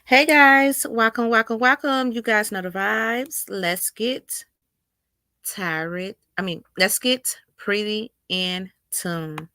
Hey guys, welcome, welcome, welcome. You guys know the vibes. Let's get tired. Let's get pretty in tune.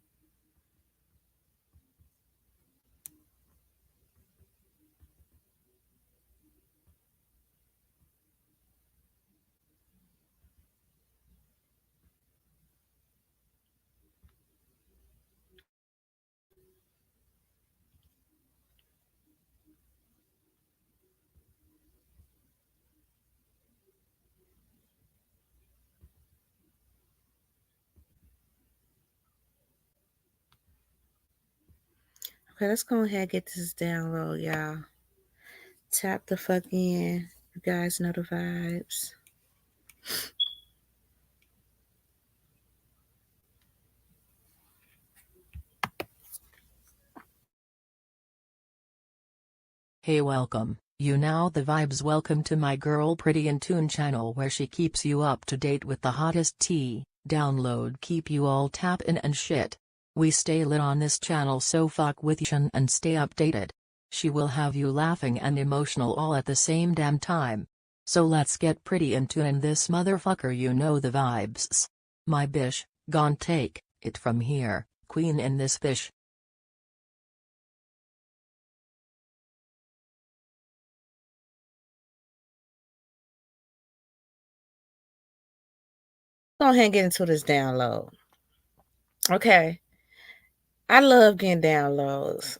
Okay, let's go ahead and get this download, y'all. Tap the fuck in. You guys know the vibes. Hey, welcome, you now the vibes. Welcome to my girl Pretty in Tune channel, where she keeps you up to date with the hottest tea. Download keep you all tap in and shit. We stay lit on this channel, so fuck with you and stay updated. She will have you laughing and emotional all at the same damn time. So let's get pretty in tune in this motherfucker. You know the vibes. My bish, gon' take it from here, queen in this fish. Go ahead and get into this download. Okay. I love getting downloads.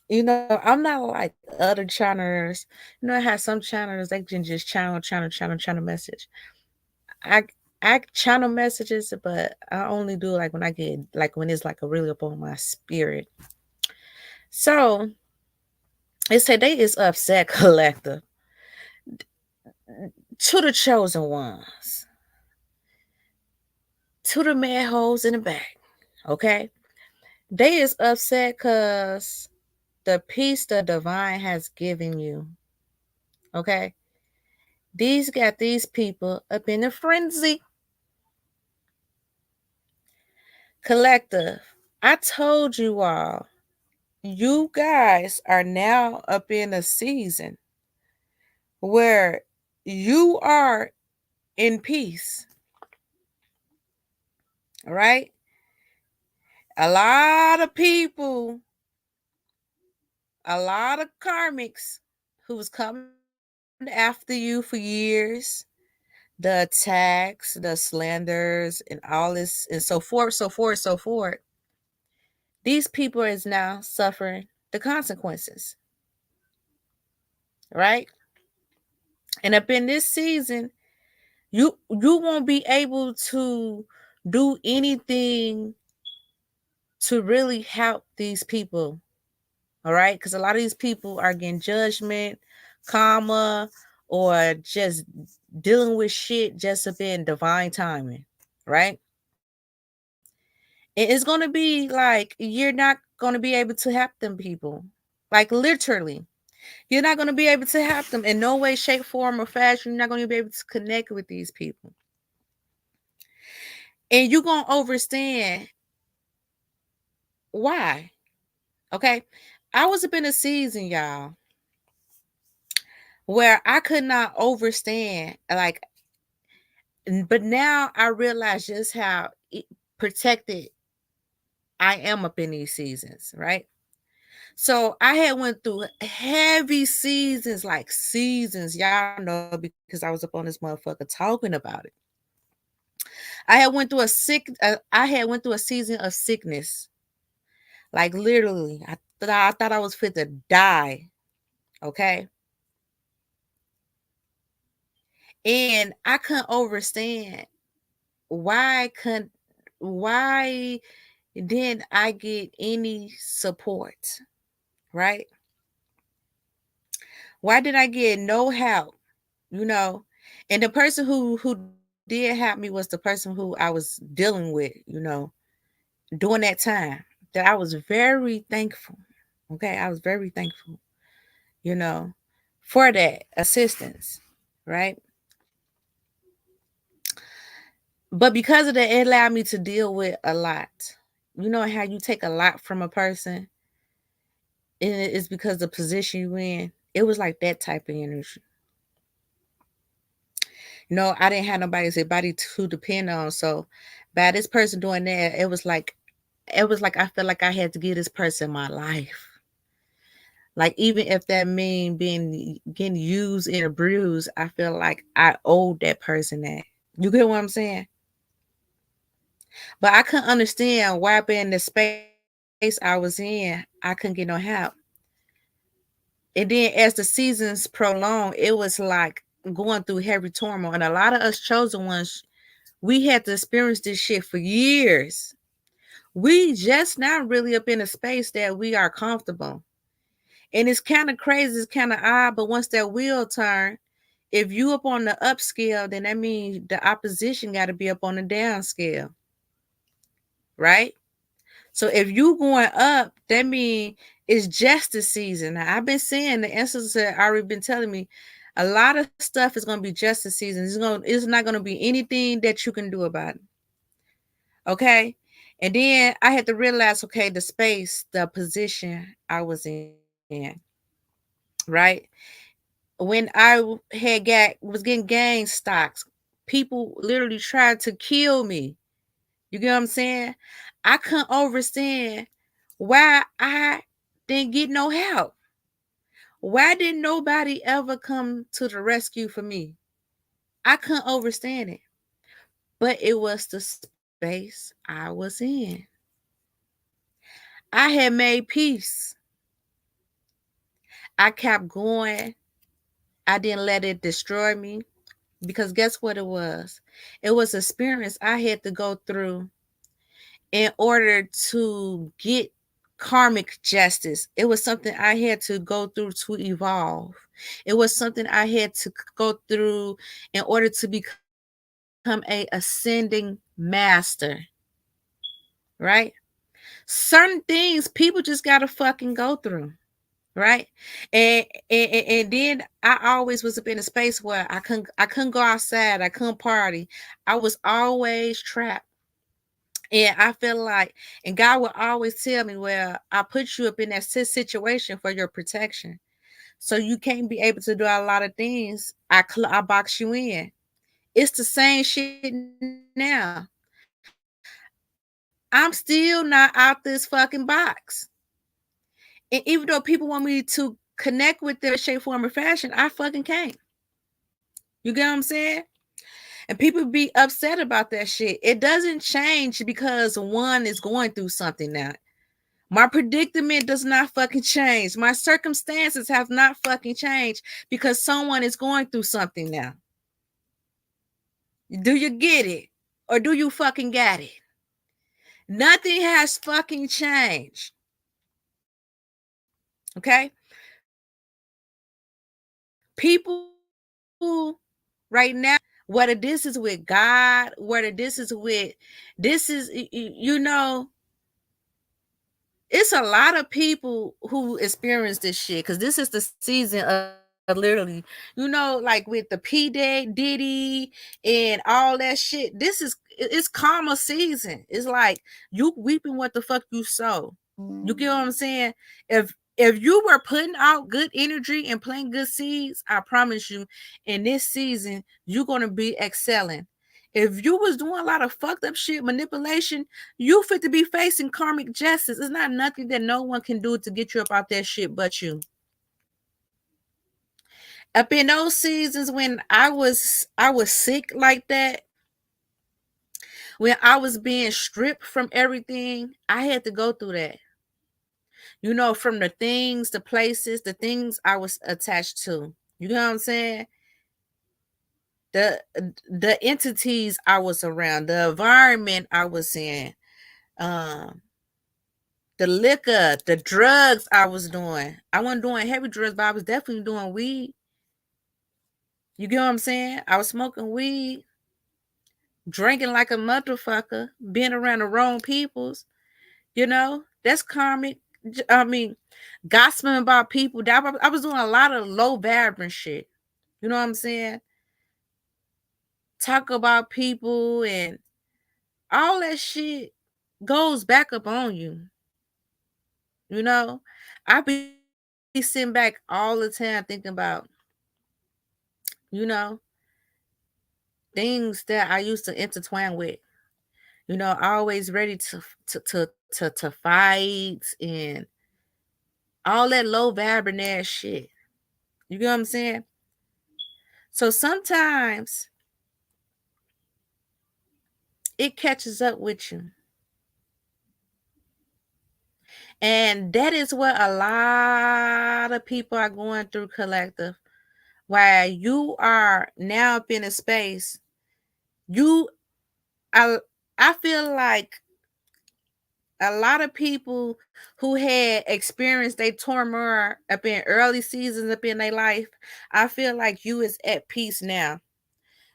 I'm not like other channels. I have some channels they can just channel message. I I channel messages, but I only do like when I get like when it's like a really up on my spirit. So it said they is upset collective to the chosen ones, to the mad hoes in the back. Okay, they is upset because the peace the divine has given you. Okay, these got these people up in a frenzy. Collective, I told you all, you guys are now up in a season where you are in peace. All right. A lot of people, a lot of karmics who was coming after you for years, the attacks, the slanders, and all this, and so forth, so forth, so forth. These people is now suffering the consequences. Right. And up in this season, you won't be able to do anything to really help these people. All right, because a lot of these people are getting judgment, karma, or just dealing with shit just up in divine timing. Right, it's going to be like you're not going to be able to help them people, like literally. You're not going to be able to help them in no way, shape, form, or fashion. You're not going to be able to connect with these people. And you're going to understand why. Okay. I was up in a season, y'all, where I could not understand, like, but now I realize just how protected I am up in these seasons, right? So I had went through heavy seasons, like seasons, y'all know, because I was up on this motherfucker talking about it. I had went through a season of sickness. Like literally, I thought I was fit to die. Okay. And I couldn't understand why didn't I get any support, right? Why did I get no help? You know, and the person who did help me was the person who I was dealing with, during that time. That I was very thankful. Okay, I was very thankful, you know, for that assistance, right? But because of that, it allowed me to deal with a lot. You know how you take a lot from a person, and it's because the position you in. It was like that type of energy. I didn't have nobody to depend on. So by this person doing that, it was like I felt like I had to give this person my life. Like even if that mean being getting used and abused, I feel like I owed that person that. You get what I'm saying? But I couldn't understand why being the space I was in, I couldn't get no help. And then as the seasons prolonged, it was like going through heavy turmoil. And a lot of us chosen ones, we had to experience this shit for years. We just not really up in a space that we are comfortable. And it's kind of crazy, it's kind of odd, but once that wheel turn, if you up on the up scale, then that means the opposition got to be up on the down scale, right? So if you going up, that means it's justice season. Now, I've been seeing the instances that already been telling me a lot of stuff is going to be justice season. It's not going to be anything that you can do about it. Okay. And then I had to realize, okay, the space, the position I was in, right? When I was getting gang stocks, people literally tried to kill me. You get what I'm saying? I couldn't understand why I didn't get no help. Why didn't nobody ever come to the rescue for me? I couldn't understand it. But it was the space I was in. I had made peace. I kept going. I didn't let it destroy me because guess what it was? It was experience I had to go through in order to get karmic justice. It was something I had to go through to evolve. It was something I had to go through in order to become a ascending master, right? Certain things people just gotta fucking go through, right? And then I always was up in a space where I couldn't go outside, I couldn't party. I was always trapped. And I feel like, and God will always tell me, well, I put you up in that situation for your protection. So you can't be able to do a lot of things. I box you in. It's the same shit now. I'm still not out this fucking box. And even though people want me to connect with their shape, form, or fashion, I fucking can't. You get what I'm saying? And people be upset about that shit. It doesn't change because one is going through something now. My predicament does not fucking change. My circumstances have not fucking changed because someone is going through something now. Do you get it? Or do you fucking get it? Nothing has fucking changed. Okay? People right now, whether this is with God, whether this is with, this is, it's a lot of people who experience this shit because this is the season of literally, like with the Diddy and all that shit. It's karma season. It's like you weeping what the fuck you sow. You get what I'm saying? If you were putting out good energy and planting good seeds, I promise you, in this season, you're gonna be excelling. If you was doing a lot of fucked up shit, manipulation, you fit to be facing karmic justice. It's not nothing that no one can do to get you up out that shit but you. Up in those seasons when I was sick like that, when I was being stripped from everything, I had to go through that. From the things, the places, the things I was attached to. You know what I'm saying? The entities I was around, the environment I was in, um, the liquor, the drugs I was doing. I wasn't doing heavy drugs, but I was definitely doing weed. You get what I'm saying? I was smoking weed, drinking like a motherfucker, being around the wrong peoples. That's karmic. I mean, gossiping about people. I was doing a lot of low vibrant shit. You know what I'm saying? Talk about people and all that shit goes back up on you. I be sitting back all the time thinking about, you know, things that I used to intertwine with. You know, always ready to fight and all that low vibrant ass shit. You get what I'm saying? So sometimes it catches up with you. And that is what a lot of people are going through, collective. While you are now up in a space, you I feel like a lot of people who had experienced their turmoil up in early seasons up in their life, I feel like you is at peace now.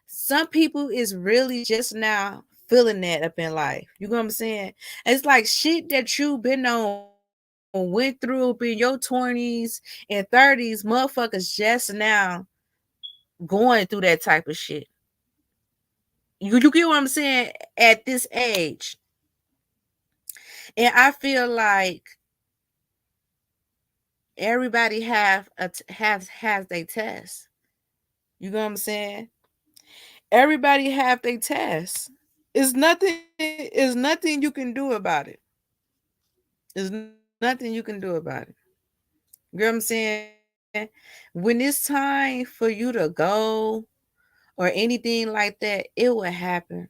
Some people is really just now feeling that up in life. You know what I'm saying? It's like shit that you've been on, went through up in your 20s and 30s, motherfuckers just now going through that type of shit. You get what I'm saying? At this age. And I feel like everybody has their test. You know what I'm saying? Everybody have their test. It's nothing you can do about it. There's nothing you can do about it. You know what I'm saying? When it's time for you to go or anything like that, it will happen.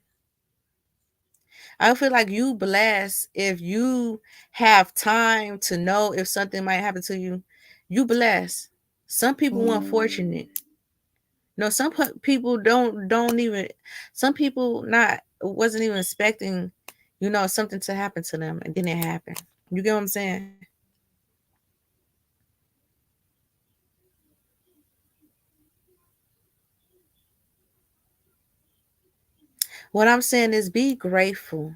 I feel like you blessed if you have time to know if something might happen to you. You blessed. Some people weren't fortunate. No, some people don't even. Some people not wasn't even expecting, something to happen to them, and then it happened. You get what I'm saying? What I'm saying is be grateful.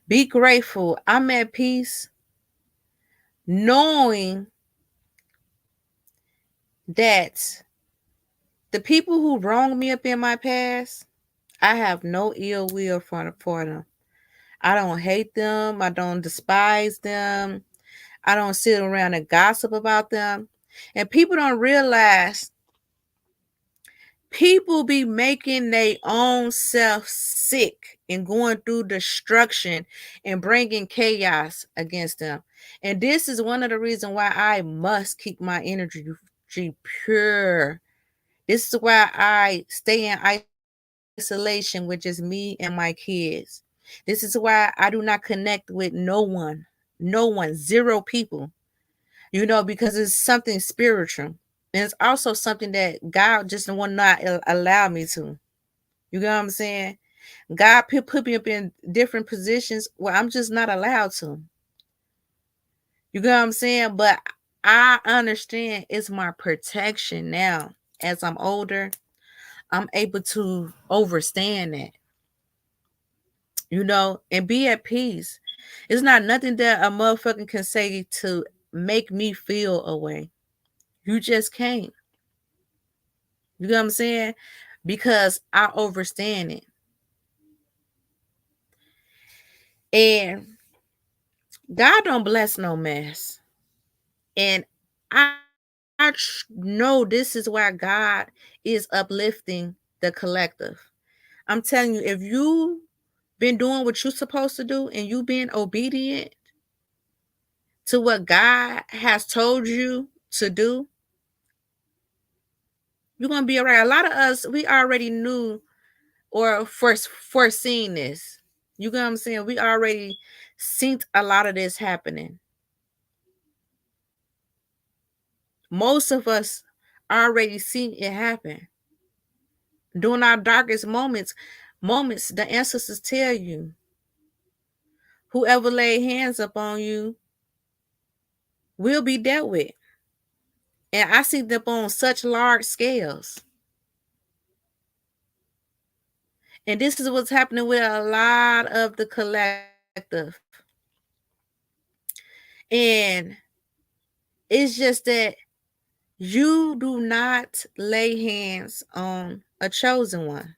Be grateful. I'm at peace knowing that the people who wronged me up in my past, I have no ill will for them. I don't hate them. I don't despise them. I don't sit around and gossip about them. And people don't realize people be making their own self sick and going through destruction and bringing chaos against them. And this is one of the reasons why I must keep my energy pure. This is why I stay in isolation with just me and my kids. This is why I do not connect with no one, zero people, because it's something spiritual. And it's also something that God just will not allow me to. You know what I'm saying? God put me up in different positions where I'm just not allowed to. You know what I'm saying? But I understand it's my protection now. As I'm older, I'm able to overstand that, and be at peace. It's not nothing that a motherfucker can say to make me feel away. You just can't. You know what I'm saying? Because I understand it. And God don't bless no mess. And I know this is why God is uplifting the collective. I'm telling you, if you been doing what you're supposed to do and you been obedient to what God has told you to do, you're gonna be all right. A lot of us, we already knew or foreseen this. You know what I'm saying? We already seen a lot of this happening. Most of us already seen it happen. During our darkest moments, the ancestors tell you, whoever lay hands upon you will be dealt with. And I see them on such large scales. And this is what's happening with a lot of the collective. And it's just that you do not lay hands on a chosen one.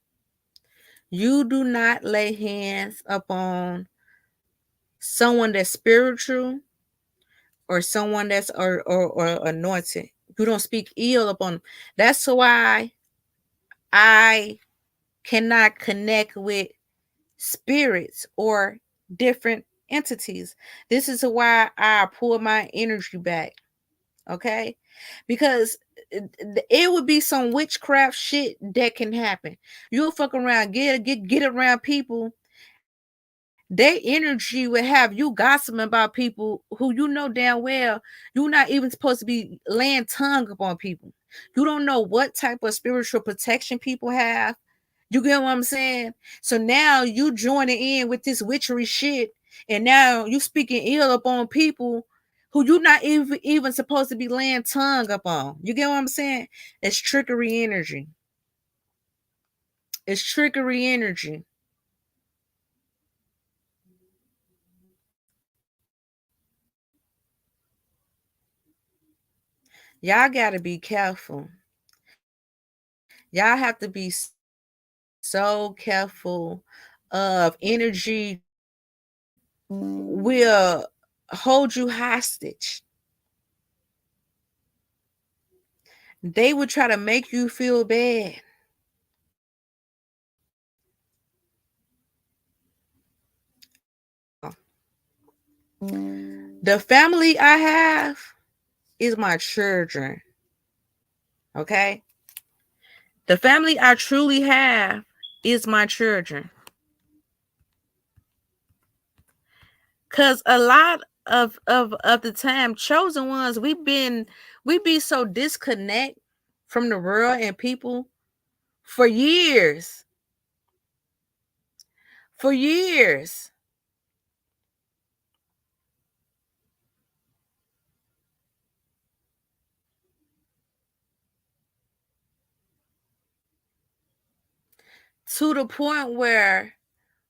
You do not lay hands upon someone that's spiritual or someone that's or anointed. You don't speak ill upon them. That's why I cannot connect with spirits or different entities. This is why I pull my energy back. Okay, because it would be some witchcraft shit that can happen. You'll fuck around, get around people. Their energy would have you gossiping about people who you know damn well you're not even supposed to be laying tongue upon people. You don't know what type of spiritual protection people have. You get what I'm saying? So now you joining in with this witchery shit, and now you speaking ill upon people who you not even supposed to be laying tongue upon. You get what I'm saying? It's trickery energy. It's trickery energy. Y'all gotta be careful. Y'all have to be so careful of energy will hold you hostage. They would try to make you feel bad. The family I have is my children. Okay? The family I truly have is my children. Cause a lot of the time, chosen ones, we be so disconnect from the world and people for years. For years. To the point where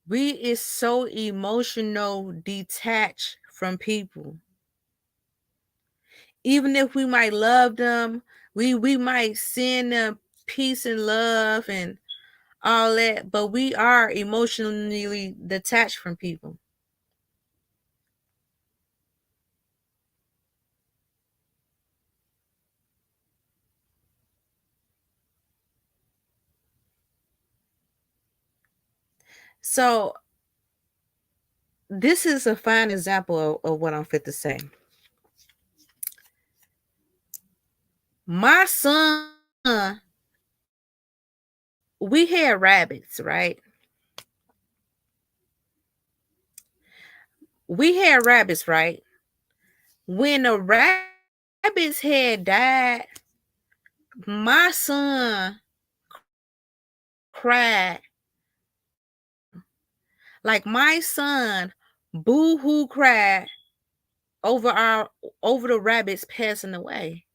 we is so emotional detached from people. Even if we might love them, we might send them peace and love and all that, but we are emotionally detached from people. So this is a fine example of what I'm fit to say. My son, we had rabbits, right? We had rabbits, right? When the rabbits had died, my son cried. Like my son boo-hoo cried over the rabbits passing away.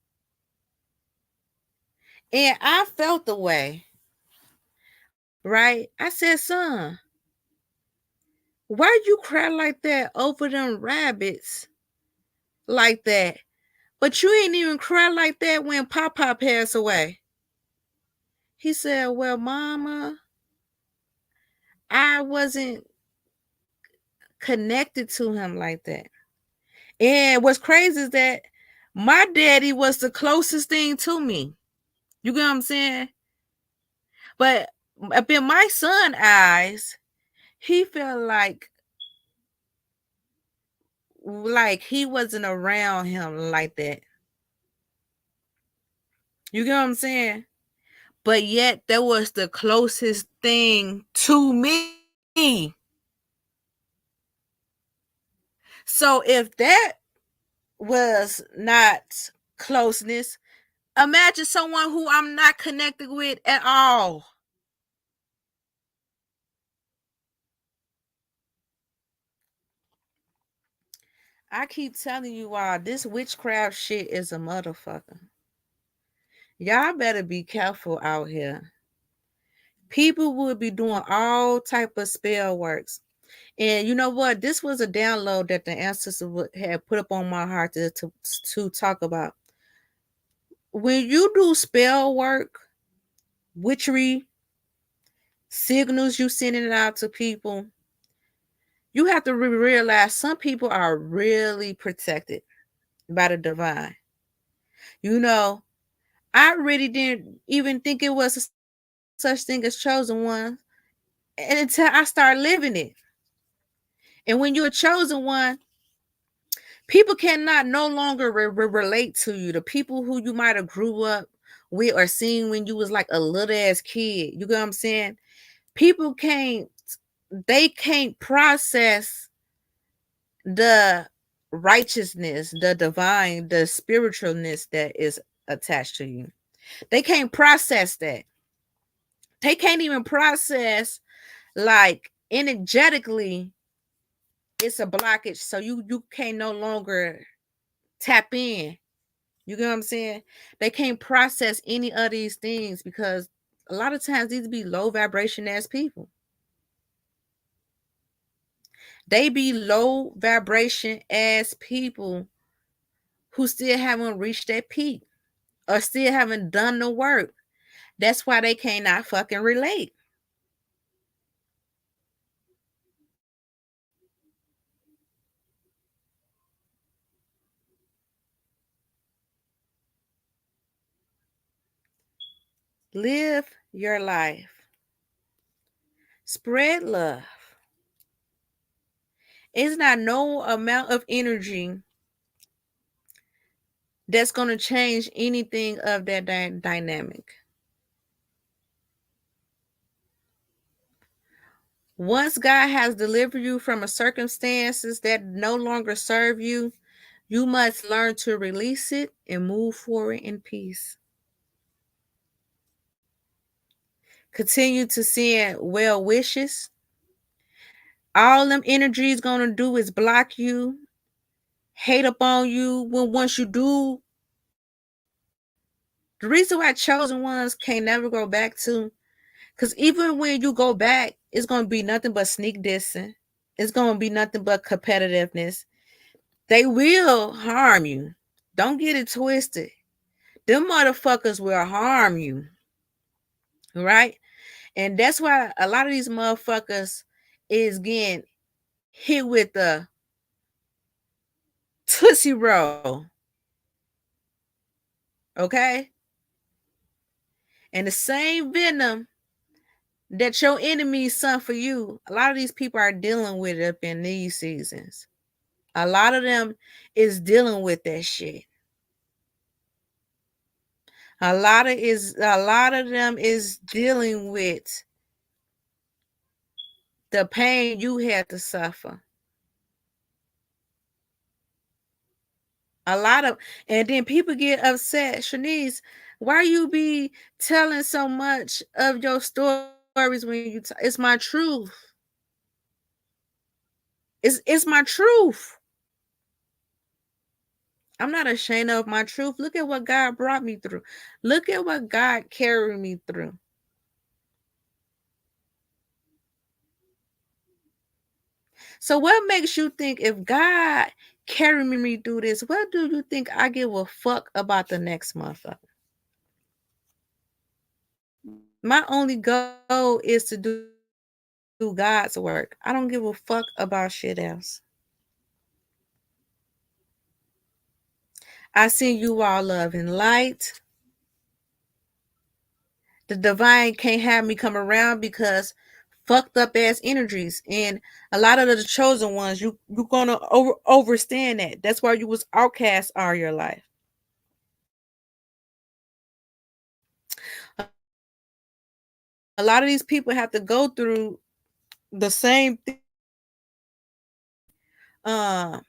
And I felt the way, right? I said, son, why you cry like that over them rabbits like that? But you ain't even cry like that when Papa passed away. He said, well, mama, I wasn't connected to him like that. And what's crazy is that my daddy was the closest thing to me. You get what I'm saying? But up in my son's eyes, he felt like he wasn't around him like that. You get what I'm saying? But yet that was the closest thing to me. So if that was not closeness, imagine someone who I'm not connected with at all. I keep telling you all, this witchcraft shit is a motherfucker. Y'all better be careful out here. People would be doing all type of spell works. And you know what? This was a download that the ancestor had put up on my heart to talk about. When you do spell work, witchery, signals you sending it out to people, you have to realize some people are really protected. by the divine. You know, I really didn't even think it was such thing as chosen one, and until I started living it. And when you're a chosen one, people cannot no longer relate to you. The people who you might have grew up with or seen when you was like a little ass kid. You get what I'm saying? People can't, they can't process the righteousness, the divine, the spiritualness that is attached to you. They can't process that. They can't even process, like, energetically it's a blockage, so you can't no longer tap in. You get what I'm saying? They can't process any of these things because a lot of times these be low vibration ass people. They be low vibration ass people who still haven't reached that peak or still haven't done the work. That's why they cannot fucking relate. Live your life. Spread love. It's not no amount of energy that's going to change anything of that dynamic. Once God has delivered you from a circumstances that no longer serve you, you must learn to release it and move forward in peace. Continue to send well wishes. All them energies gonna do is block you, hate upon you. When once you do, the reason why chosen ones can't never go back to, because even when you go back, it's gonna be nothing but sneak dissing. It's gonna be nothing but competitiveness. They will harm you. Don't get it twisted. Them motherfuckers will harm you, right? And that's why a lot of these motherfuckers is getting hit with the Tootsie Roll, okay? And the same venom that your enemies sent for you, a lot of these people are dealing with it up in these seasons. A lot of them is dealing with that shit. A lot of them is dealing with the pain you had to suffer. A lot of, and then people get upset. Shanice, why you be telling so much of your stories when it's my truth. It's my truth. I'm not ashamed of my truth. Look at what God brought me through. Look at what God carried me through. So what makes you think if God carried me through this, what do you think I give a fuck about the next motherfucker? My only goal is to do God's work. I don't give a fuck about shit else. I send you all love and light. The divine can't have me come around because fucked up ass energies, and a lot of the chosen ones, you're gonna overstand that. That's why you was outcast all your life. A lot of these people have to go through the same thing. Um,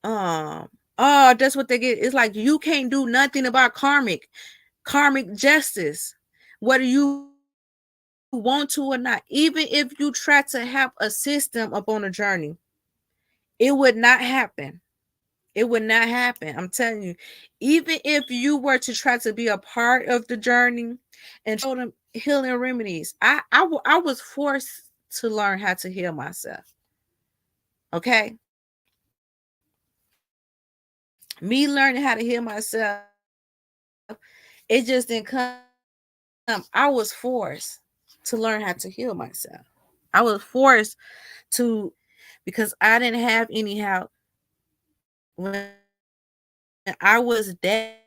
oh, that's what they get. It's like you can't do nothing about karmic justice, whether you want to or not. Even if you try to have a system upon a journey, it would not happen. It would not happen. I'm telling you, even if you were to try to be a part of the journey and show them healing remedies, I was forced to learn how to heal myself. Okay, me learning how to heal myself, it just didn't come. I was forced to learn how to heal myself. I was forced to, because I didn't have any help when I was that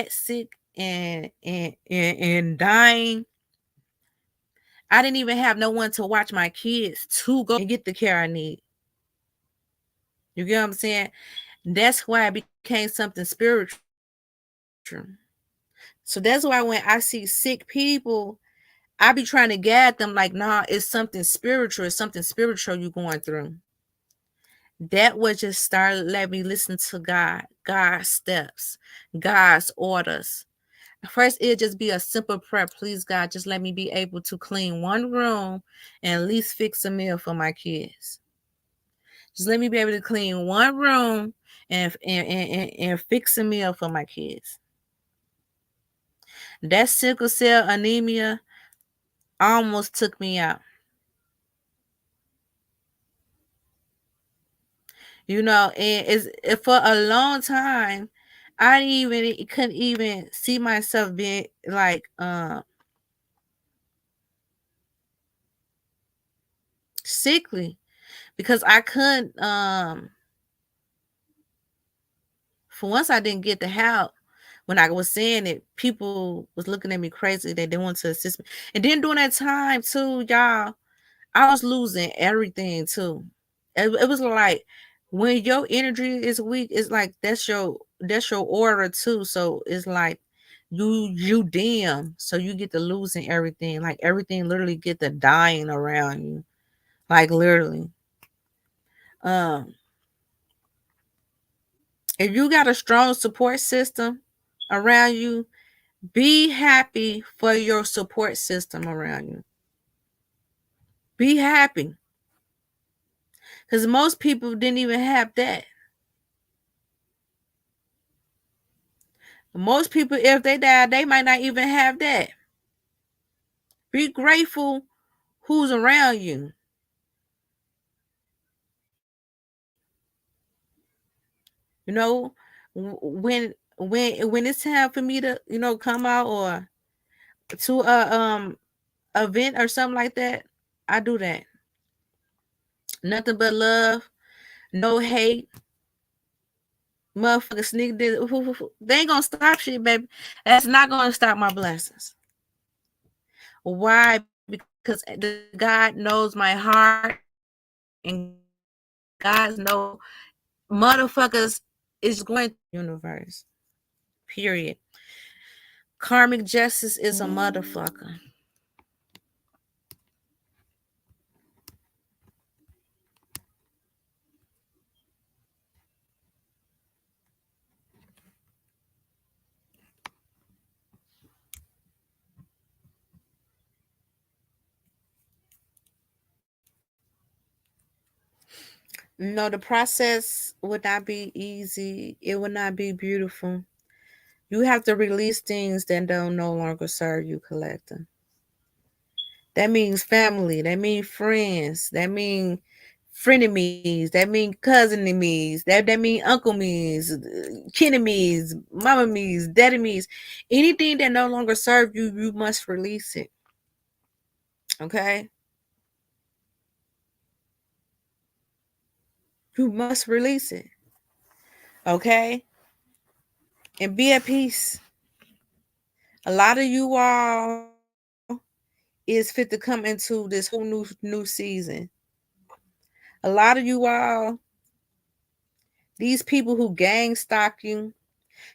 sick and dying, I didn't even have no one to watch my kids to go and get the care I need. You get what I'm saying? That's why it became something spiritual. So that's why when I see sick people, I be trying to guide them like, nah, it's something spiritual. It's something spiritual you going through. That would just start let me listen to God, God's steps, God's orders. First, it'd just be a simple prayer. Please, God, just let me be able to clean one room and at least fix a meal for my kids. Just let me be able to clean one room and fix a meal for my kids. That sickle cell anemia almost took me out. And for a long time, I couldn't even see myself being like sickly because I couldn't for once I didn't get the help. When I was saying it, people was looking at me crazy. They didn't want to assist me. And then during that time too, y'all, I was losing everything too. It was like when your energy is weak, it's like that's your aura too. So it's like you dim, so you get to losing everything. Like everything literally get to dying around you. Like literally. Um, if you got a strong support system around you, be happy for your support system around you. Be happy. Because most people didn't even have that. Most people, if they die, they might not even have that. Be grateful who's around you. You know, when it's time for me to, come out or to a event or something like that, I do that. Nothing but love, no hate. Motherfucker sneak this. They ain't gonna stop shit, baby. That's not gonna stop my blessings. Why? Because God knows my heart, and God knows motherfuckers is going to the universe. Period. Karmic justice is a motherfucker. No, the process would not be easy. It would not be beautiful. You have to release things that don't no longer serve you, collector. That means family. That means friends. That means frenemies. That means cousin me's. That means uncle me's, kin me's, mama me's, daddy me's. Anything that no longer serves you, you must release it. Okay? You must release it. Okay? And be at peace. A lot of you all is fit to come into this whole new season. A lot of you all, these people who gang stalk you,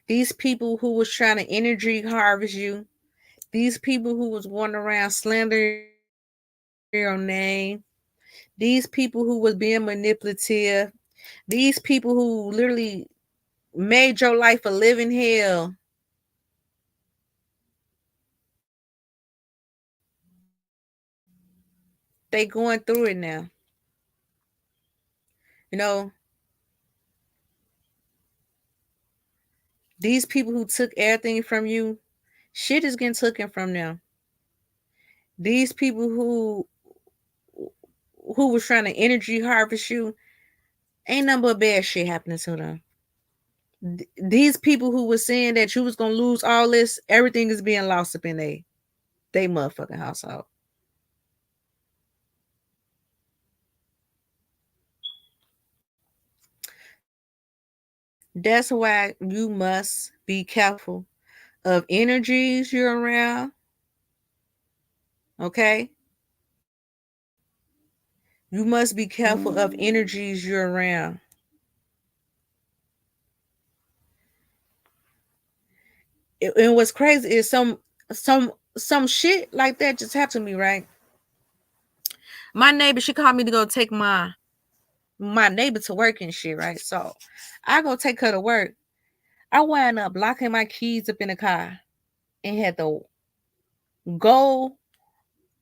these people who was trying to energy harvest you, these people who was going around slandering your name, these people who was being manipulative, these people who literally made your life a living hell. They going through it now. You know, these people who took everything from you, shit is getting taken from them. These people who was trying to energy harvest you, ain't nothing but bad shit happening to them. These people who were saying that you was gonna lose all this, everything is being lost up in they motherfucking household. That's why you must be careful of energies you're around. Okay? You must be careful of energies you're around. And what's crazy is some shit like that just happened to me, right? My neighbor, she called me to go take my neighbor to work and shit, right? So I go take her to work. I wound up locking my keys up in the car and had to go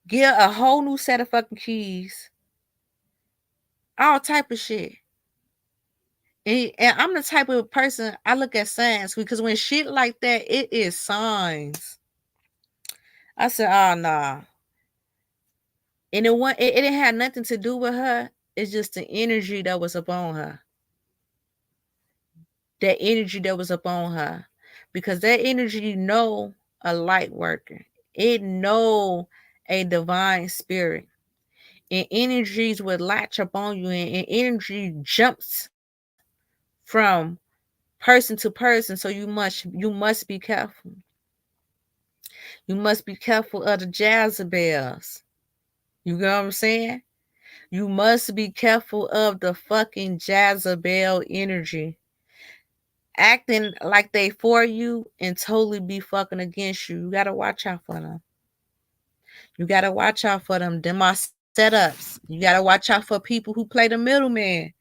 get a whole new set of fucking keys. All type of shit. And I'm the type of person, I look at signs, because when shit like that, it is signs. I said, oh nah. And it didn't have nothing to do with her. It's just the energy that was upon her. That energy that was upon her. Because that energy know a light worker. It know a divine spirit. And energies would latch upon you, and energy jumps from person to person. So you must be careful. You must be careful of the Jezebels. You know what I'm saying? You must be careful of the fucking Jezebel energy. Acting like they for you and totally be fucking against you. You gotta watch out for them. You gotta watch out for them. Them are setups. You gotta watch out for people who play the middleman.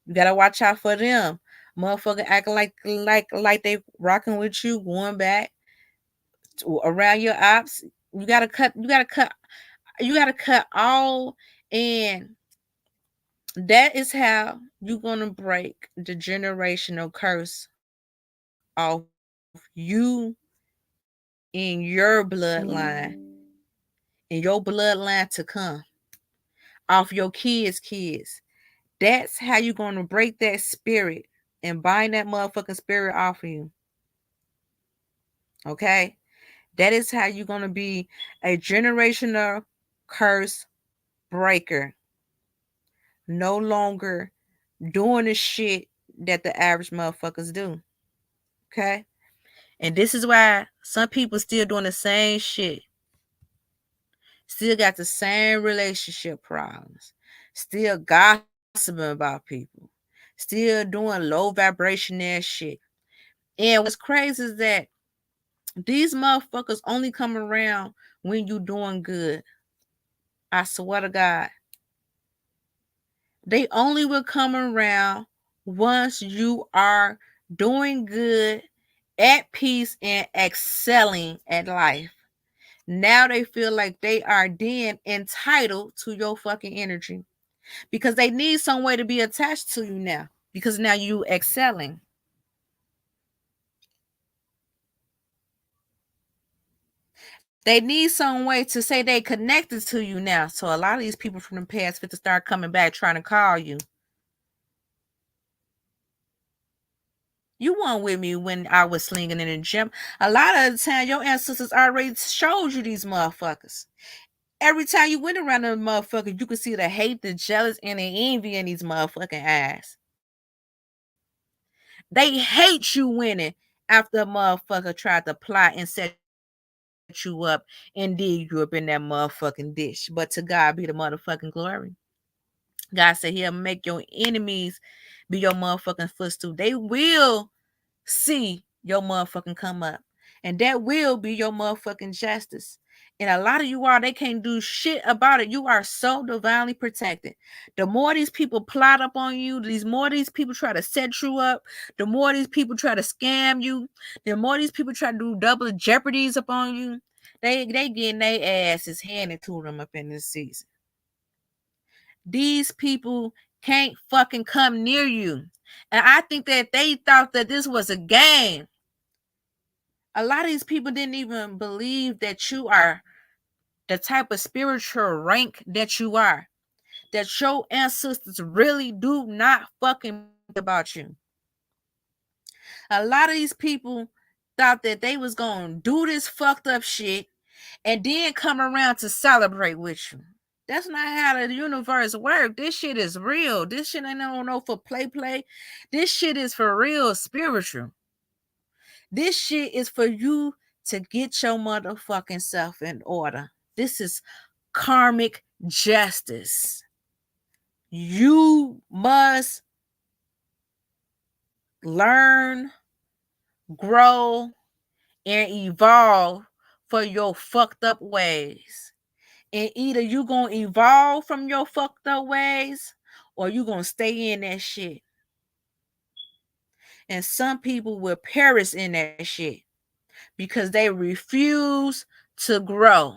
You gotta watch out for them. Motherfucker acting like they rocking with you, going back around your ops. You gotta cut all, and that is how you're gonna break the generational curse off you in your bloodline, in your bloodline to come, off your kids. That's how you're gonna break that spirit and bind that motherfucking spirit off of you. Okay? That is how you're gonna be a generational curse breaker. No longer doing the shit that the average motherfuckers do. Okay? And this is why some people still doing the same shit. Still got the same relationship problems. Still gossiping about people. Still doing low vibration ass shit. And what's crazy is that these motherfuckers only come around when you doing good. I swear to God. They only will come around once you are doing good, at peace, and excelling at life. Now they feel like they are then entitled to your fucking energy because they need some way to be attached to you now, because now you excelling. They need some way to say they connected to you now. So a lot of these people from the past fit to start coming back trying to call you. You weren't with me when I was slinging in the gym. A lot of the time, your ancestors already showed you these motherfuckers. Every time you went around them motherfuckers, you could see the hate, the jealous, and the envy in these motherfucking eyes. They hate you winning after a motherfucker tried to plot and set you up and dig you up in that motherfucking dish. But to God be the motherfucking glory. God said he'll make your enemies be your motherfucking footstool. They will see your motherfucking come up. And that will be your motherfucking justice. And a lot of you are, they can't do shit about it. You are so divinely protected. The more these people plot up on you, more these people try to set you up, the more these people try to scam you, the more these people try to do double jeopardies upon you, they getting their asses handed to them up in this season. These people can't fucking come near you. And I think that they thought that this was a game. A lot of these people didn't even believe that you are the type of spiritual rank that you are. That your ancestors really do not fucking about you. A lot of these people thought that they was going to do this fucked up shit and then come around to celebrate with you. That's not how the universe works. This shit is real. This shit ain't no for play. This shit is for real spiritual. This shit is for you to get your motherfucking self in order. This is karmic justice. You must learn, grow, and evolve for your fucked up ways. And either you gonna evolve from your fucked up ways or you gonna stay in that shit. And some people will perish in that shit because they refuse to grow.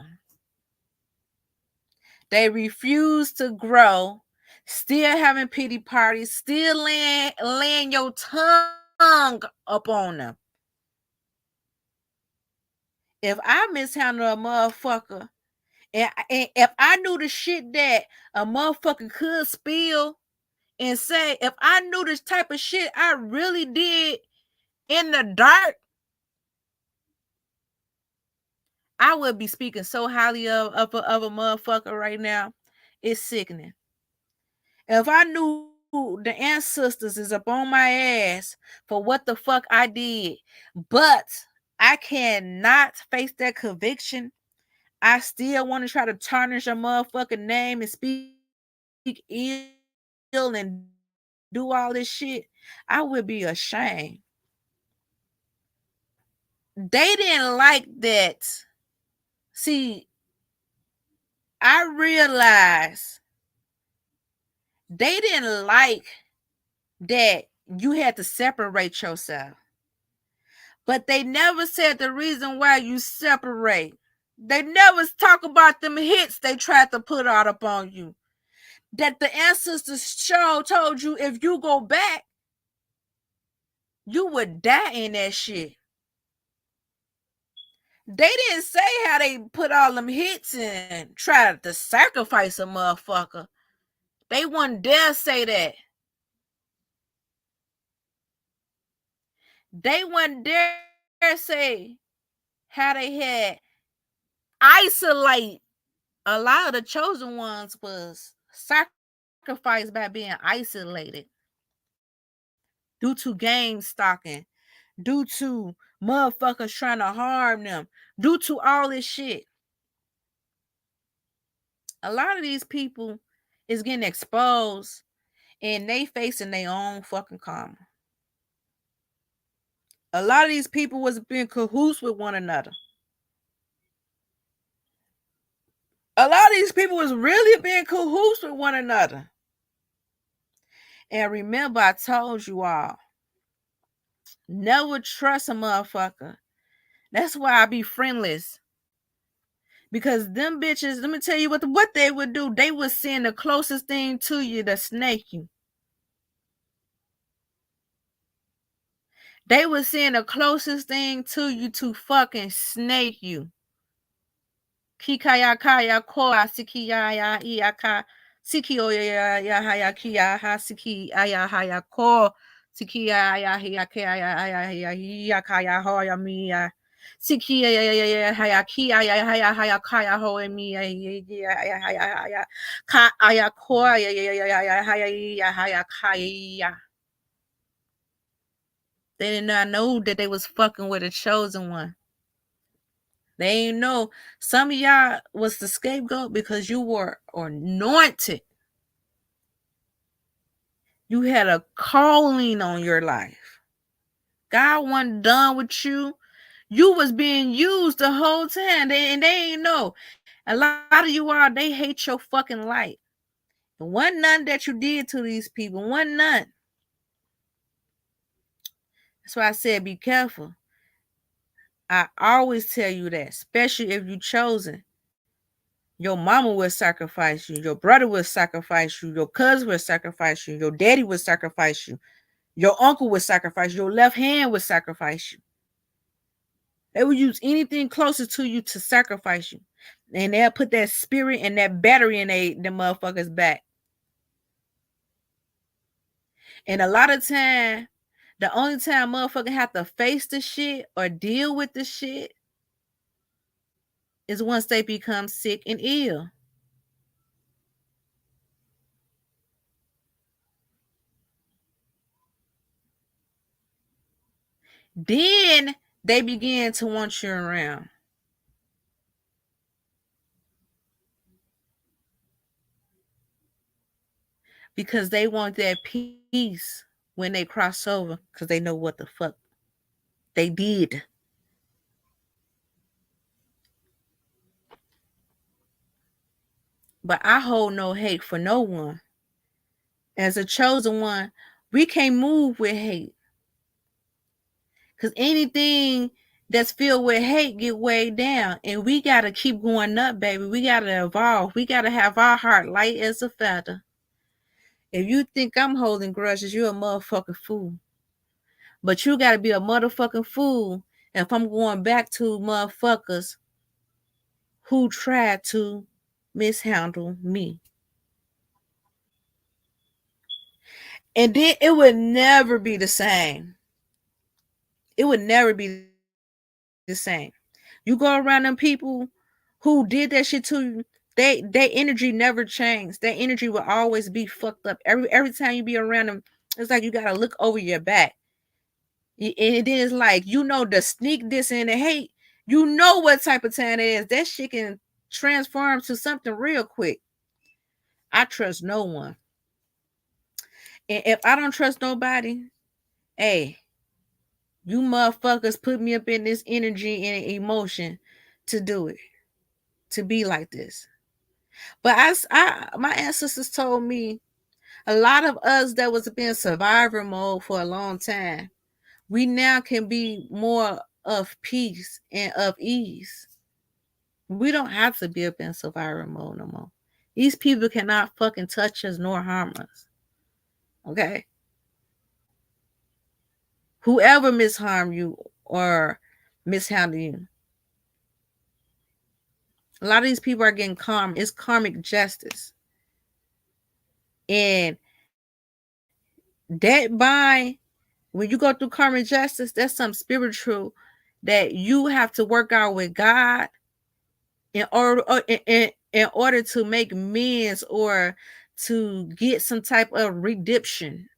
They refuse to grow, still having pity parties, still laying your tongue up on them. If I mishandle a motherfucker, and if I knew the shit that a motherfucker could spill and say, if I knew this type of shit I really did in the dark, I would be speaking so highly of a motherfucker right now. It's sickening. If I knew the ancestors is up on my ass for what the fuck I did, but I cannot face that conviction, I still want to try to tarnish a motherfucking name and speak ill and do all this shit, I would be ashamed. They didn't like that. See, I realized they didn't like that you had to separate yourself. But they never said the reason why you separate. They never talk about them hits they tried to put out upon you. That the ancestors told you if you go back, you would die in that shit. They didn't say how they put all them hits and tried to sacrifice a motherfucker. They wouldn't dare say that. They wouldn't dare say how they had isolate. A lot of the chosen ones was sacrificed by being isolated due to gang stalking, due to motherfuckers trying to harm them, due to all this shit. A lot of these people is getting exposed and they facing their own fucking karma. A lot of these people was being cahoots with one another. A lot of these people was really being cahoots with one another. And remember, I told you all, never trust a motherfucker. That's why I be friendless. Because them bitches, let me tell you what they would do. They would send the closest thing to you to snake you. They would send the closest thing to you to fucking snake you. Kikaya kaya koa siki ya iaka siki ya haya kia ha siki aya haya ko siki ya hia kaya ya kaya hoya mia siki ya haya kia ya haya kaya hoya mia ya haya ka aya ko ya haya kaya. They did not know that they was fucking with a chosen one. They ain't know some of y'all was the scapegoat because you were anointed. You had a calling on your life. God wasn't done with you. You was being used the whole time. And they ain't know. A lot of you all, they hate your fucking light. It wasn't none that you did to these people. Wasn't none. That's why I said be careful. I always tell you that, especially if you chosen. Your mama will sacrifice you. Your brother will sacrifice you. Your cousin will sacrifice you. Your daddy will sacrifice you. Your uncle will sacrifice you. Your left hand will sacrifice you. They will use anything closer to you to sacrifice you. And they'll put that spirit and that battery in them motherfuckers back. And a lot of time, the only time motherfucker have to face the shit or deal with the shit is once they become sick and ill. Then they begin to want you around. Because they want that peace when they cross over, because they know what the fuck they did. But I hold no hate for no one. As a chosen one, we can't move with hate. Because anything that's filled with hate get weighed down. And we got to keep going up, baby. We got to evolve. We got to have our heart light as a feather. If you think I'm holding grudges, you're a motherfucking fool. But you got to be a motherfucking fool if I'm going back to motherfuckers who tried to mishandle me. And then it would never be the same. It would never be the same. You go around them people who did that shit to you, their energy never changed. Their energy will always be fucked up. Every time you be around them, it's like you gotta look over your back. And then it's like, the sneak this and the hate, what type of time it is. That shit can transform to something real quick. I trust no one. And if I don't trust nobody, hey, you motherfuckers put me up in this energy and emotion to do it, to be like this. But my ancestors told me a lot of us that was in survivor mode for a long time, we now can be more of peace and of ease. We don't have to be up in survivor mode no more. These people cannot fucking touch us nor harm us. Okay? Whoever misharm you or mishandle you, a lot of these people are getting karma. It's karmic justice. And that when you go through karmic justice, that's something spiritual that you have to work out with God in order to make amends or to get some type of redemption.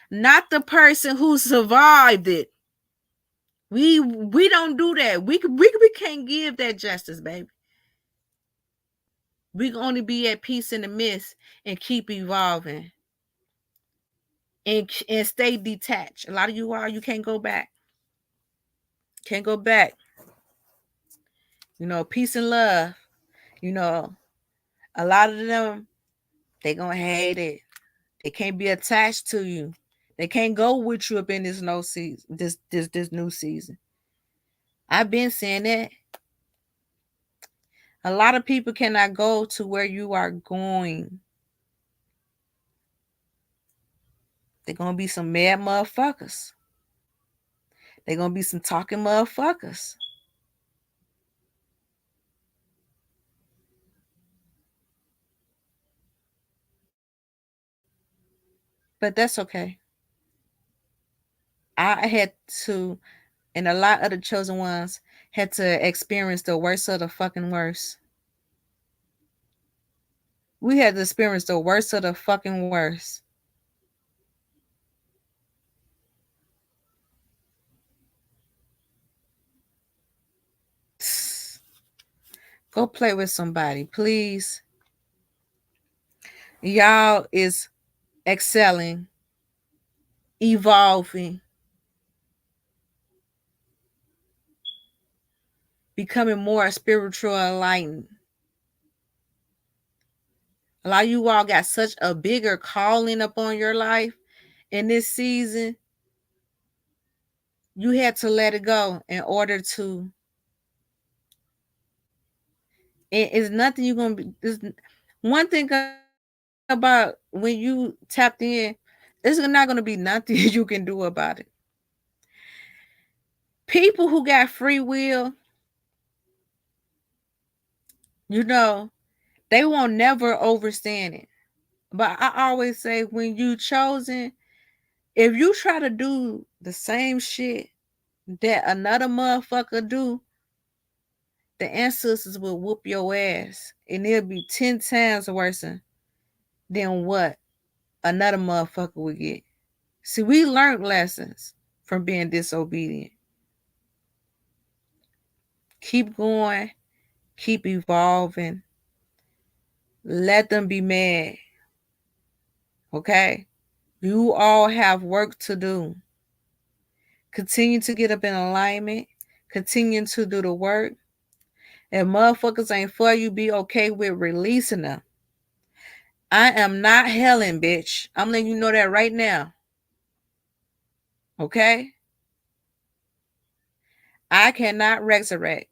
Not the person who survived it. We don't do that. We can't give that justice, baby. We can only be at peace in the midst and keep evolving and stay detached. A lot of you can't go back. Can't go back. Peace and love. A lot of them, they gonna hate it. They can't be attached to you. They can't go with you up in this no season, this new season. I've been saying that. A lot of people cannot go to where you are going. They're gonna be some mad motherfuckers. They're gonna be some talking motherfuckers. But that's okay. I had to, and a lot of the chosen ones had to experience the worst of the fucking worst. We had to experience the worst of the fucking worst. Go play with somebody, please. Y'all is excelling, evolving, becoming more spiritual enlightened. A lot of you all got such a bigger calling upon your life in this season. You had to let it go in order to. It's nothing you're gonna be. One thing about when you tapped in, there's not gonna be nothing you can do about it. People who got free will, they won't never understand it. But I always say, when you chosen, if you try to do the same shit that another motherfucker do, the ancestors will whoop your ass, and it'll be 10 times worse than what another motherfucker would get. See, we learned lessons from being disobedient. Keep going, keep evolving. Let them be mad. Okay? You all have work to do. Continue to get up in alignment. Continue to do the work. If motherfuckers ain't for you, be okay with releasing them. I am not Helen, bitch. I'm letting you know that right now. Okay? I cannot resurrect.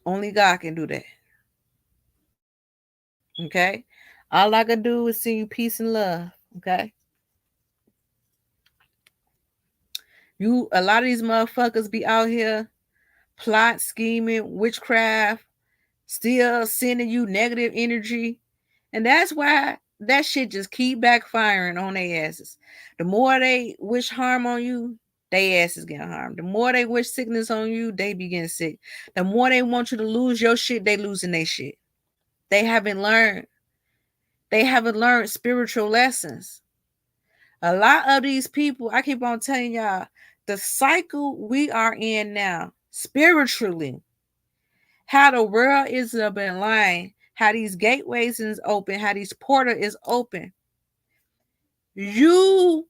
Only God can do that. Okay? All I can do is send you peace and love. Okay? A lot of these motherfuckers be out here plot, scheming, witchcraft, still sending you negative energy. And that's why that shit just keep backfiring on their asses. The more they wish harm on you, they asses get harmed. The more they wish sickness on you, they be getting sick. The more they want you to lose your shit, they losing their shit. They haven't learned. They haven't learned spiritual lessons. A lot of these people, I keep on telling y'all, the cycle we are in now, spiritually, how the world is up in line, how these gateways is open, how these portal is open. You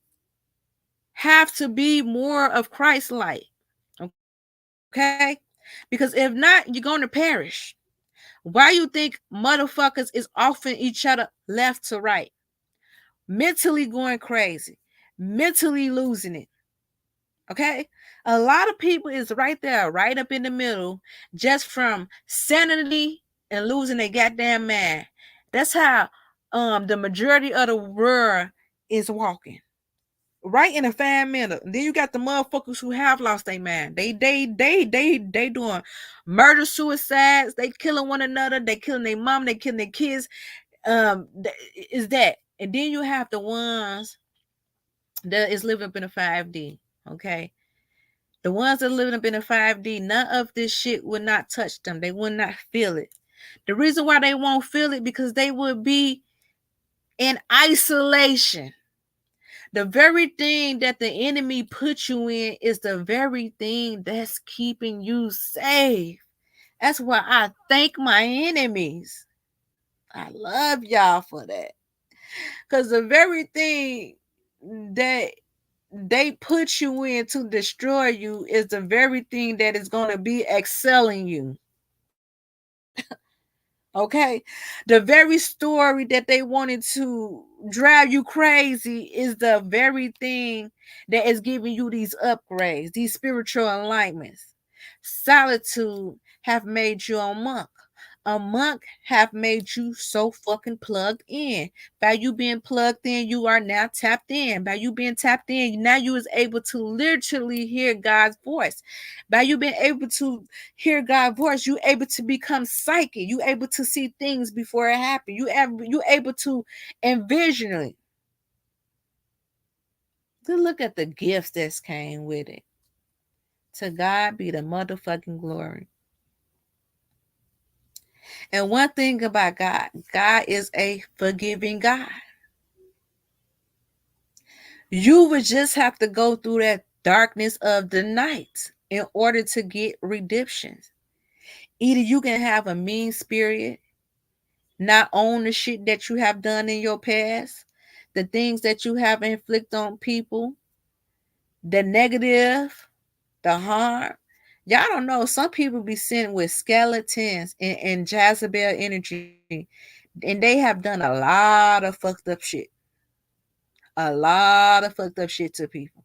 have to be more of Christ-like, okay? Because if not, you're going to perish. Why you think motherfuckers is offing each other left to right? Mentally going crazy, mentally losing it, okay? A lot of people is right there, right up in the middle, just from sanity and losing their goddamn mind. That's how the majority of the world is walking. Right in a 5 minute. Then you got the motherfuckers who have lost their mind. They doing murder suicides. They killing one another. They killing their mom. They killing their kids. Is that? And then you have the ones that is living up in a 5D. Okay, the ones that living up in a 5D. None of this shit would not touch them. They would not feel it. The reason why they won't feel it because they would be in isolation. The very thing that the enemy put you in is the very thing that's keeping you safe. That's why I thank my enemies. I love y'all for that. Because the very thing that they put you in to destroy you is the very thing that is going to be excelling you. Okay, the very story that they wanted to drive you crazy is the very thing that is giving you these upgrades, these spiritual alignments. Solitude have made you a monk. A monk have made you so fucking plugged in. By you being plugged in, you are now tapped in. By you being tapped in, now you is able to literally hear God's voice. By you being able to hear God's voice, you able to become psychic. You able to see things before it happens. You able to envision it. Good look at the gifts that came with it. To God be the motherfucking glory. And one thing about God, God is a forgiving God. You would just have to go through that darkness of the night in order to get redemption. Either you can have a mean spirit, not own the shit that you have done in your past, the things that you have inflicted on people, the negative, the harm. Y'all don't know. Some people be sent with skeletons and Jezebel energy, and they have done a lot of fucked up shit. A lot of fucked up shit to people.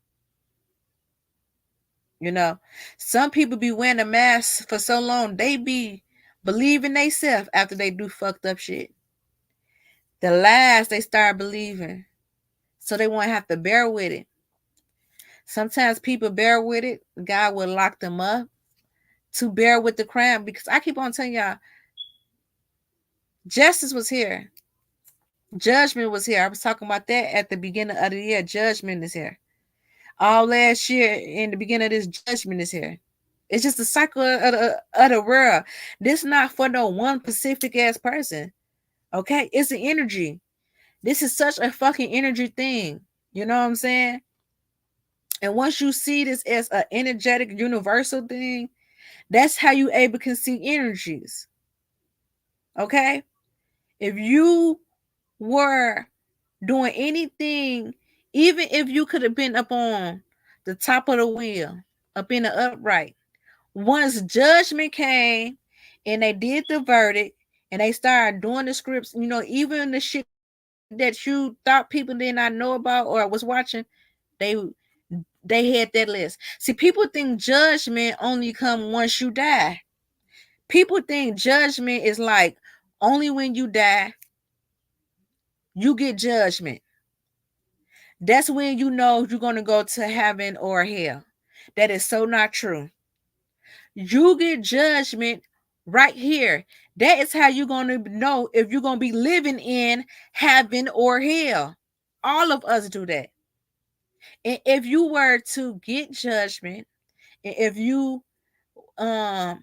You know, some people be wearing a mask for so long, they be believing they self after they do fucked up shit. The lies they start believing, so they won't have to bear with it. Sometimes people bear with it. God will lock them up to bear with the crime, because I keep on telling y'all, justice was here. Judgment was here. I was talking about that at the beginning of the year. Judgment is here. All last year in the beginning of this, judgment is here. It's just the cycle of the world. This not for no one specific ass person. Okay? It's an energy. This is such a fucking energy thing. You know what I'm saying? And once you see this as an energetic universal thing, that's how you able can see energies. Okay? If you were doing anything, even if you could have been up on the top of the wheel, up in the upright, once judgment came and they did the verdict and they started doing the scripts, even the shit that you thought people did not know about or was watching, they they had that list. See, people think judgment only come once you die. People think judgment is like only when you die, you get judgment. That's when you know you're going to go to heaven or hell. That is so not true. You get judgment right here. That is how you're going to know if you're going to be living in heaven or hell. All of us do that. And if you were to get judgment, and if you got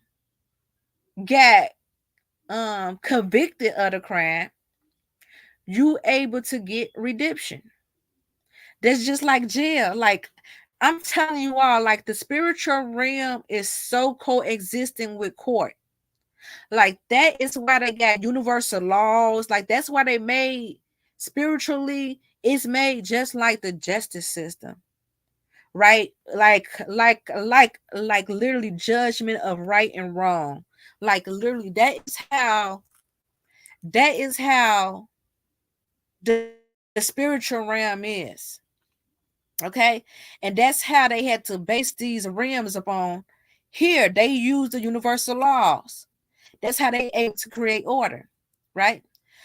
convicted of the crime, you able to get redemption. That's just like jail. Like, I'm telling you all, like, the spiritual realm is so coexisting with court. Like, that is why they got universal laws. Like, that's why they made spiritually, it's made just like the justice system. Right? Like literally judgment of right and wrong. Like, literally, that is how the spiritual realm is. Okay, and that's how they had to base these realms upon. Here they use the universal laws. That's how they able to create order, right?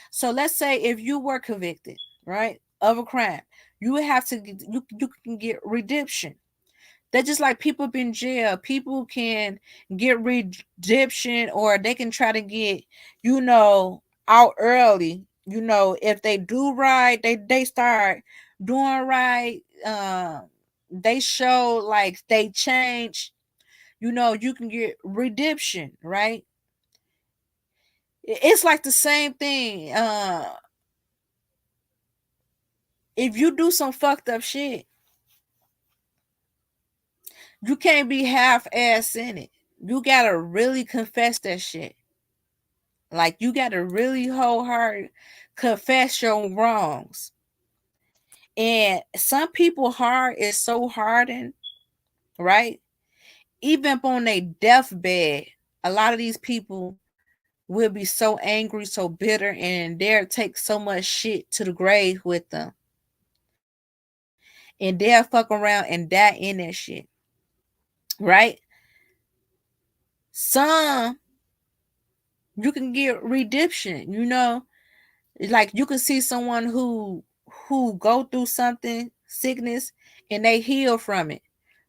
So let's say if you were convicted, right, of a crime, you would have to you can get redemption. That's just like people in jail. People can get redemption, or they can try to get, out early. If they do right, they start doing right. They show like they change. You can get redemption, right? It's like the same thing. If you do some fucked up shit, you can't be half-ass in it. You gotta really confess that shit. Like, you gotta really wholehearted confess your wrongs. And some people heart is so hardened, right? Even on their deathbed, a lot of these people will be so angry, so bitter, and they'll take so much shit to the grave with them. And they'll fuck around and die in that shit. Right? Some you can get redemption, like you can see someone who go through something, sickness, and they heal from it,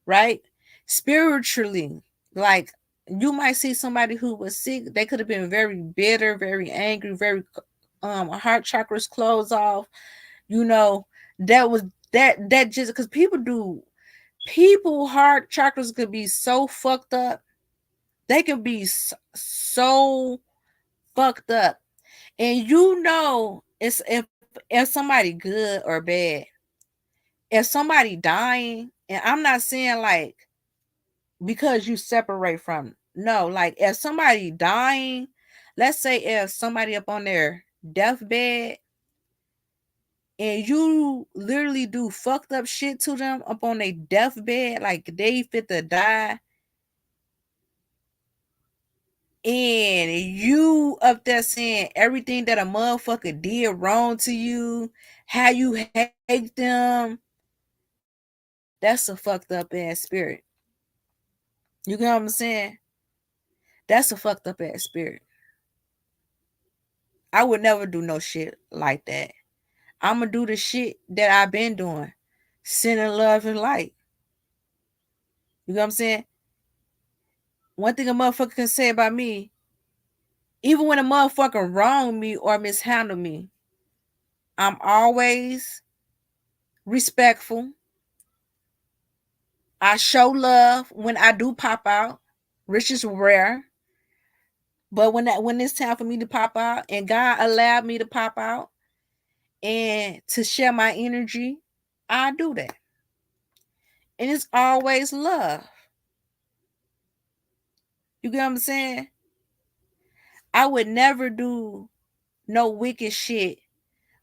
right? Spiritually, like, you might see somebody who was sick. They could have been very bitter, very angry, very heart chakras closed off. That was that just because people heart chakras could be so fucked up. They can be so fucked up. And it's if somebody good or bad. If somebody dying, and I'm not saying like because you separate from, no, like if somebody dying, let's say if somebody up on their deathbed and you literally do fucked up shit to them up on their deathbed, like they fit to die, and you up there saying everything that a motherfucker did wrong to you, how you hate them, that's a fucked up ass spirit. You get what I'm saying? That's a fucked up ass spirit. I would never do no shit like that. I'm gonna do the shit that I've been doing, sending love and light. You know what I'm saying? One thing a motherfucker can say about me, even when a motherfucker wrong me or mishandle me, I'm always respectful. I show love when I do pop out, which is rare. But when it's time for me to pop out, and God allowed me to pop out and to share my energy, I do that. And it's always love. You get what I'm saying? I would never do no wicked shit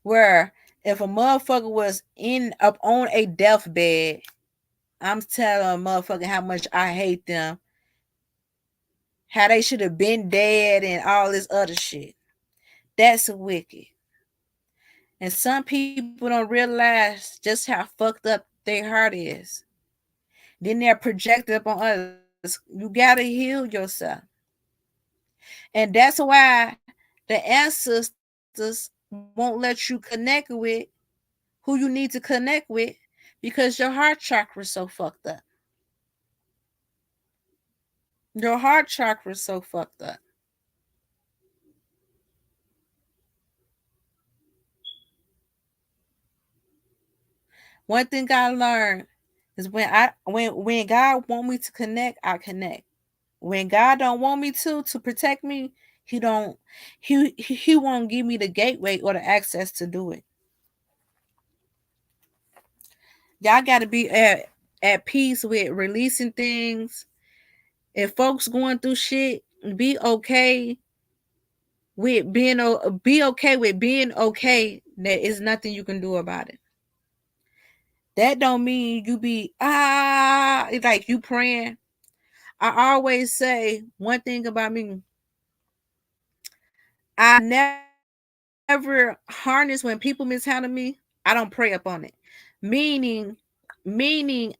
where if a motherfucker was up on a deathbed, I'm telling a motherfucker how much I hate them, how they should have been dead and all this other shit. That's wicked. And some people don't realize just how fucked up their heart is. Then they're projected up on others. You gotta heal yourself. And that's why the ancestors won't let you connect with who you need to connect with because your heart chakra is so fucked up. Your heart chakra is so fucked up. One thing I learned is when God want me to connect, I connect. When God don't want me to protect me, he don't he won't give me the gateway or the access to do it. Y'all got to be at peace with releasing things. If folks going through shit, be okay with being okay. That is nothing you can do about it. That don't mean you be like you praying. I always say one thing about me. I never harness when people mishandle me. I don't pray up on it. Meaning,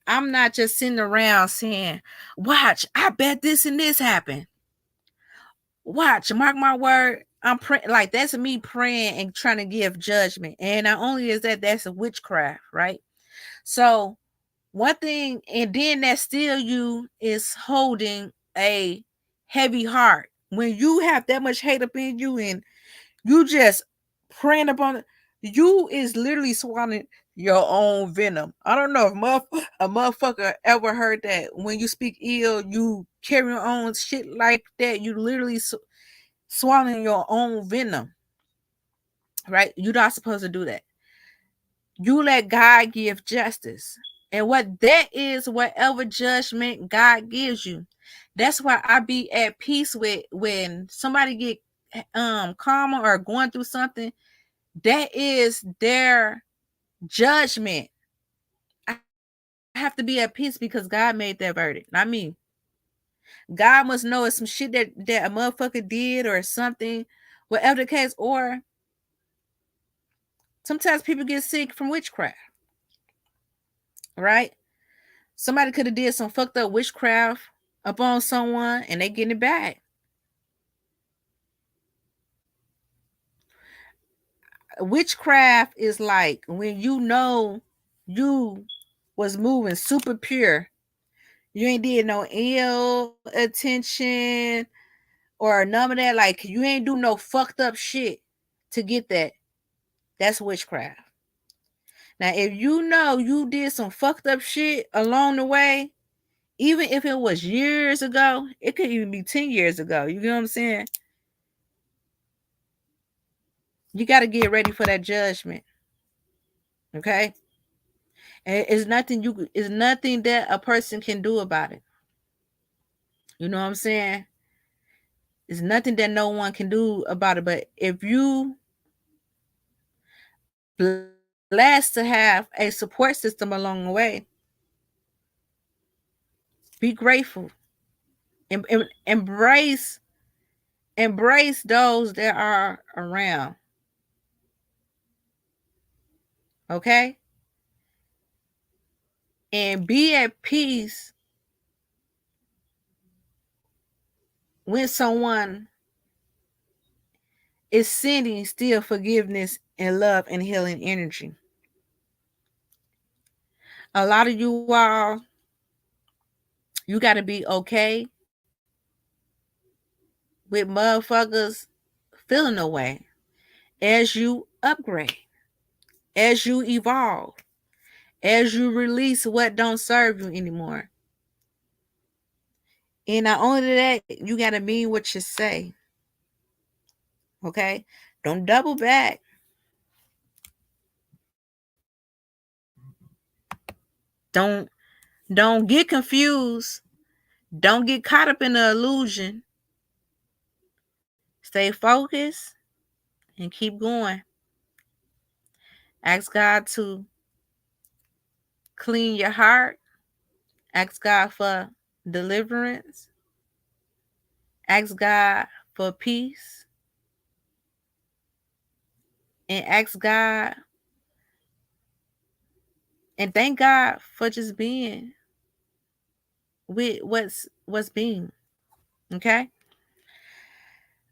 I'm not just sitting around saying, "Watch, I bet this and this happened." Watch, mark my word. I'm praying like that's me praying and trying to give judgment. And not only is that's a witchcraft, right? So one thing, and then that still you is holding a heavy heart. When you have that much hate up in you and you just praying upon it, you is literally swallowing your own venom. I don't know if a motherfucker ever heard that when you speak ill, you carry your own shit like that. You literally swallowing your own venom, right? You're not supposed to do that. You let God give justice. And what that is, whatever judgment God gives you. That's why I be at peace with when somebody get karma or going through something. That is their judgment. I have to be at peace because God made that verdict, not me. God must know it's some shit that a motherfucker did or something, whatever the case. Or sometimes people get sick from witchcraft, right? Somebody could have did some fucked up witchcraft upon someone and they getting it back. Witchcraft is like when you know you was moving super pure. You ain't did no ill attention or none of that. Like you ain't do no fucked up shit to get that. That's witchcraft. Now, if you know you did some fucked up shit along the way, even if it was years ago, it could even be 10 years ago. You know what I'm saying? You got to get ready for that judgment. Okay? And it's nothing that a person can do about it. You know what I'm saying? It's nothing that no one can do about it. But if you blessed to have a support system along the way, be grateful and embrace those that are around. Okay? And be at peace when someone is sending still forgiveness and love and healing energy. A lot of you all, you got to be okay with motherfuckers feeling away as you upgrade, as you evolve, as you release what don't serve you anymore. And not only that, you got to mean what you say. Okay? Don't double back. Don't Don't get confused. Don't get caught up in the illusion. Stay focused and keep going. Ask God to clean your heart. Ask God for deliverance. Ask God for peace. And ask God and thank God for just being with what's being. Okay?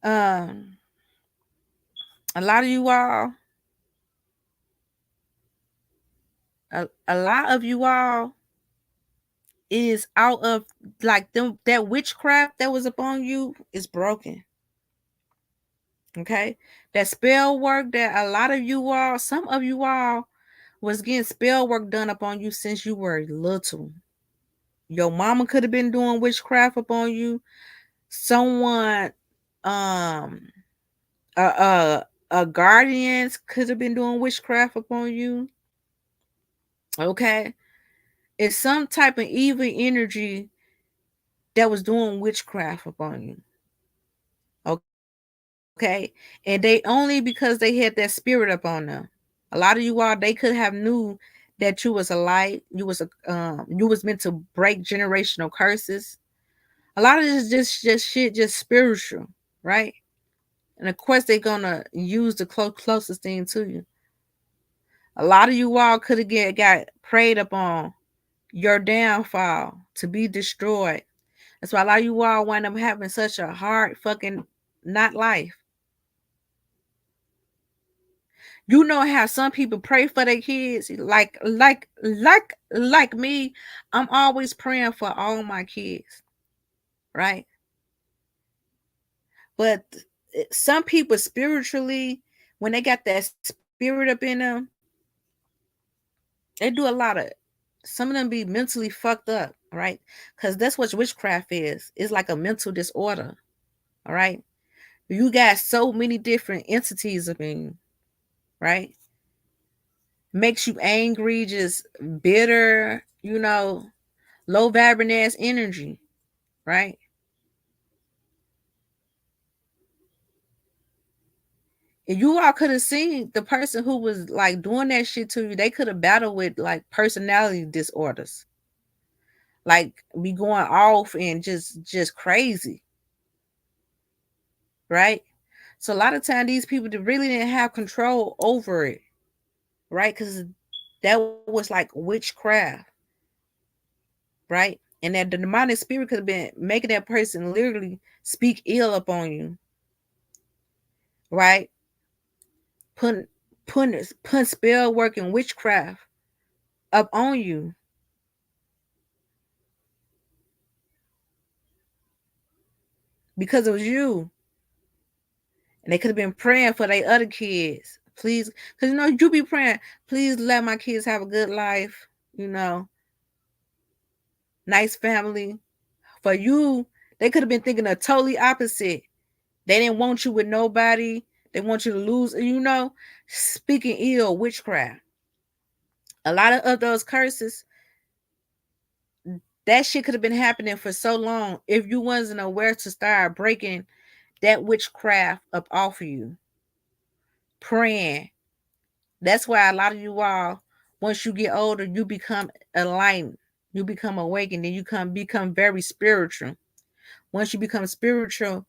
Um a lot of you all, a lot of you all is out of like them, that witchcraft that was upon you is broken. Okay, that spell work that a lot of you all, some of you all was getting spell work done upon you since you were little. Your mama could have been doing witchcraft upon you. Someone, um a guardians could have been doing witchcraft upon you. Okay, it's some type of evil energy that was doing witchcraft upon you. Okay, and they only because they had that spirit upon them. A lot of you all, they could have knew that you was a light, you was meant to break generational curses. A lot of this is just shit, just spiritual, right? And of course they're gonna use the closest thing to you. A lot of you all could have got preyed upon your downfall to be destroyed. That's why a lot of you all wind up having such a hard fucking not life. You know how some people pray for their kids, like me. I'm always praying for all my kids, right? But some people spiritually, when they got that spirit up in them, they do a lot of. Some of them be mentally fucked up, right? Because that's what witchcraft is. It's like a mental disorder, all right? You got so many different entities up in you, right? Makes you angry, just bitter, low vibrant ass energy, right? And you all could have seen the person who was like doing that shit to you, they could have battled with like personality disorders. Like be going off and just crazy, right? So a lot of time these people really didn't have control over it, right? Because that was like witchcraft, right? And that the demonic spirit could have been making that person literally speak ill upon you, right? Putting putting spell work and witchcraft up on you because it was you. And they could have been praying for their other kids. Please, because you be praying, please let my kids have a good life, nice family. For you, they could have been thinking a totally opposite. They didn't want you with nobody. They want you to lose, speaking ill, witchcraft. A lot of those curses, that shit could have been happening for so long if you wasn't aware to start breaking that witchcraft up off of you. Praying. That's why a lot of you all, once you get older, you become enlightened. You become awakened and you become very spiritual. Once you become spiritual,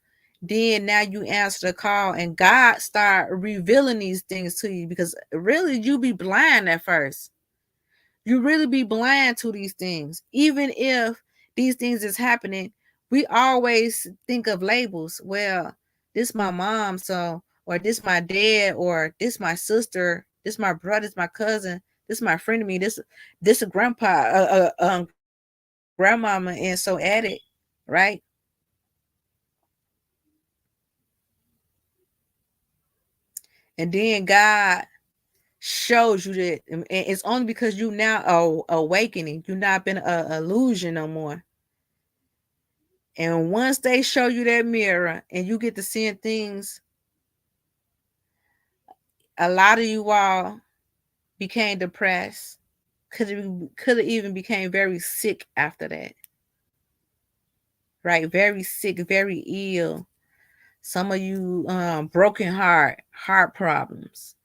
then now you answer the call and God start revealing these things to you, because really you be blind at first. You really be blind to these things. Even if these things is happening, we always think of labels. Well, this my mom, so, or this my dad, or this my sister, this my brother, this my cousin, this my friend of me, this a grandpa, grandmama, and so added, right? And then God shows you that, and it's only because you now are awakening. You're not been a illusion no more. And once they show you that mirror and you get to seeing things, a lot of you all became depressed could have even became very sick after that. Right? Very sick, very ill. Some of you broken heart problems,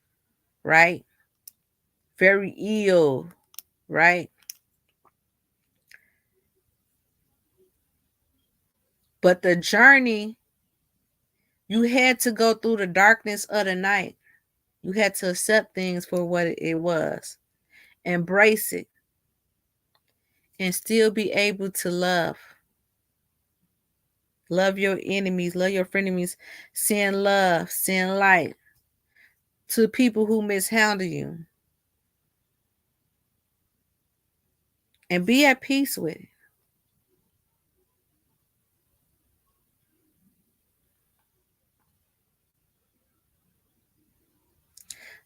right? Very ill, right? But the journey, you had to go through the darkness of the night. You had to accept things for what it was, embrace it, and still be able to love. Love your enemies, love your frenemies, send love, send light to people who mishandle you, and be at peace with it.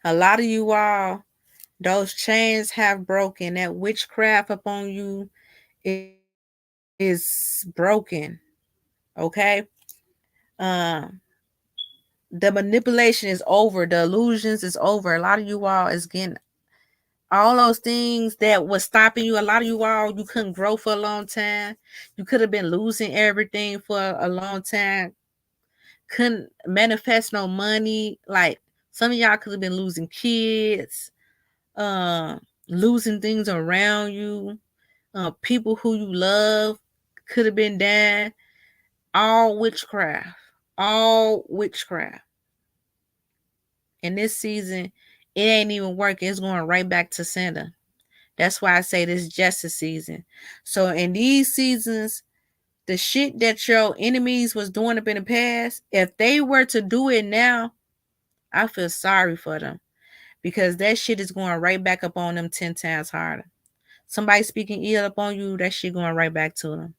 A lot of you all, those chains have broken. That witchcraft upon you is broken. Okay? Um, the manipulation is over. The illusions is over. A lot of you all is getting all those things that was stopping you. A lot of you all, you couldn't grow for a long time. You could have been losing everything for a long time. Couldn't manifest no money. Like some of y'all could have been losing kids, losing things around you, people who you love could have been dying. All witchcraft. All witchcraft. And this season, it ain't even working. It's going right back to center. That's why I say this justice season. So in these seasons, the shit that your enemies was doing up in the past, if they were to do it now, I feel sorry for them. Because that shit is going right back up on them 10 times harder. Somebody speaking ill up on you, that shit going right back to them.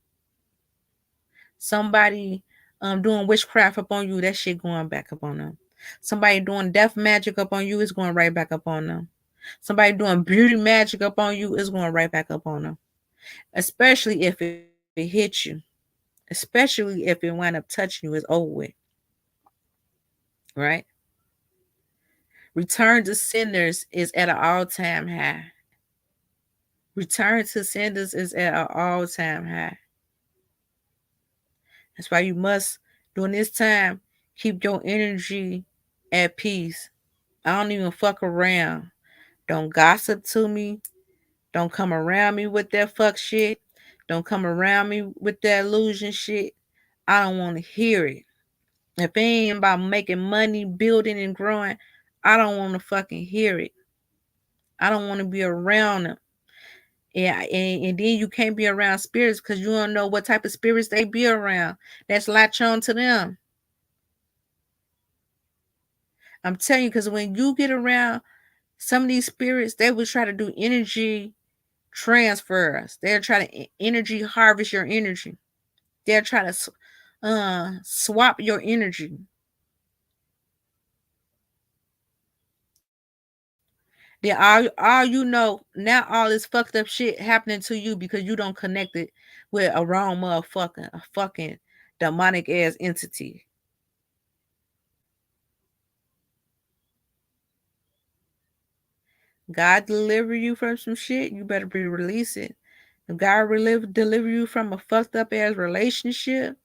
Somebody doing witchcraft up on you, that shit going back up on them. Somebody doing death magic up on you, is going right back up on them. Somebody doing beauty magic up on you, is going right back up on them. Especially if it hits you. Especially if it wind up touching you, it's over with. Right? Return to senders is at an all-time high. Return to senders is at an all-time high. That's why you must, during this time, keep your energy at peace. I don't even fuck around. Don't gossip to me. Don't come around me with that fuck shit. Don't come around me with that illusion shit. I don't want to hear it. If it ain't about making money, building, and growing, I don't want to fucking hear it. I don't want to be around them. Yeah, and then you can't be around spirits because you don't know what type of spirits they be around. That's latch on to them. I'm telling you, because when you get around some of these spirits, they will try to do energy transfers. They'll try to energy harvest your energy. They'll try to swap your energy. Then all you know now, all this fucked up shit happening to you because you don't connect it with a wrong motherfucker, a fucking demonic ass entity. God deliver you from some shit, you better be release it. If God deliver you from a fucked up ass relationship,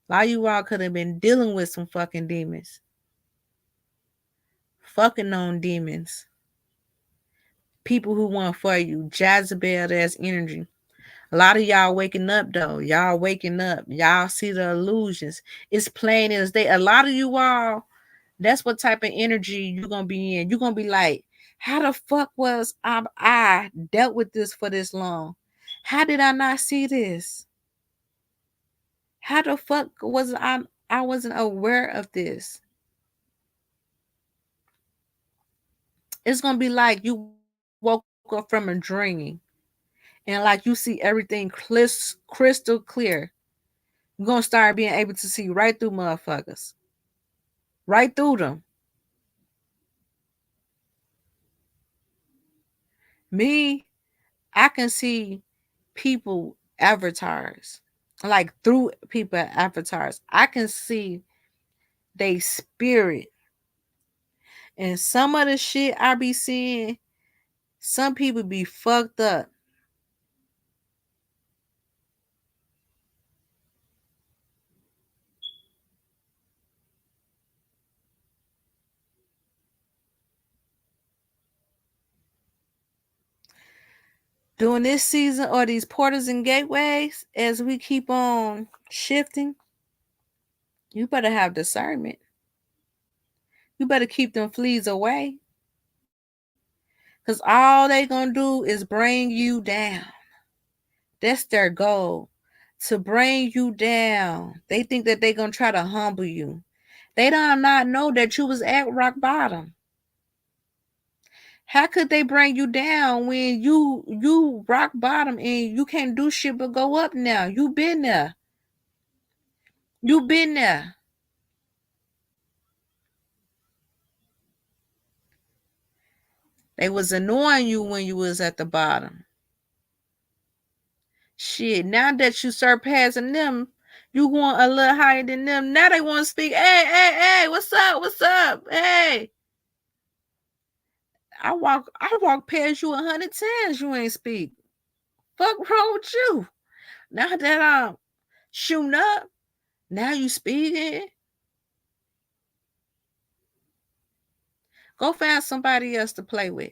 a lot of you all could have been dealing with some fucking demons. Fucking on demons. People who want for you. Jezebel ass energy. A lot of y'all waking up though. Y'all waking up. Y'all see the illusions. It's plain as day. A lot of you all, that's what type of energy you're gonna be in. You're gonna be like, how the fuck was I dealt with this for this long? How did I not see this? How the fuck was I wasn't aware of this? It's gonna be like you woke up from a dream and like you see everything crystal clear. You're gonna start being able to see right through motherfuckers. Right through them. Me, I can see people avatars. Like through people avatars. I can see they spirit. And some of the shit I be seeing, Some people be fucked up. During this season or these portals and gateways, as we keep on shifting, you better have discernment. You better keep them fleas away. Because all they going to do is bring you down. That's their goal, to bring you down. They think that they're going to try to humble you. They do not know that you was at rock bottom. How could they bring you down when you rock bottom and you can't do shit but go up now? You been there. You been there. They was annoying you when you was at the bottom. Shit, now that you surpassing them, you going a little higher than them. Now they want to speak. Hey, what's up? What's up? Hey. I walk past you 100 times, you ain't speak. Fuck wrong with you? Now that I'm shooting up, now you speaking. Go find somebody else to play with.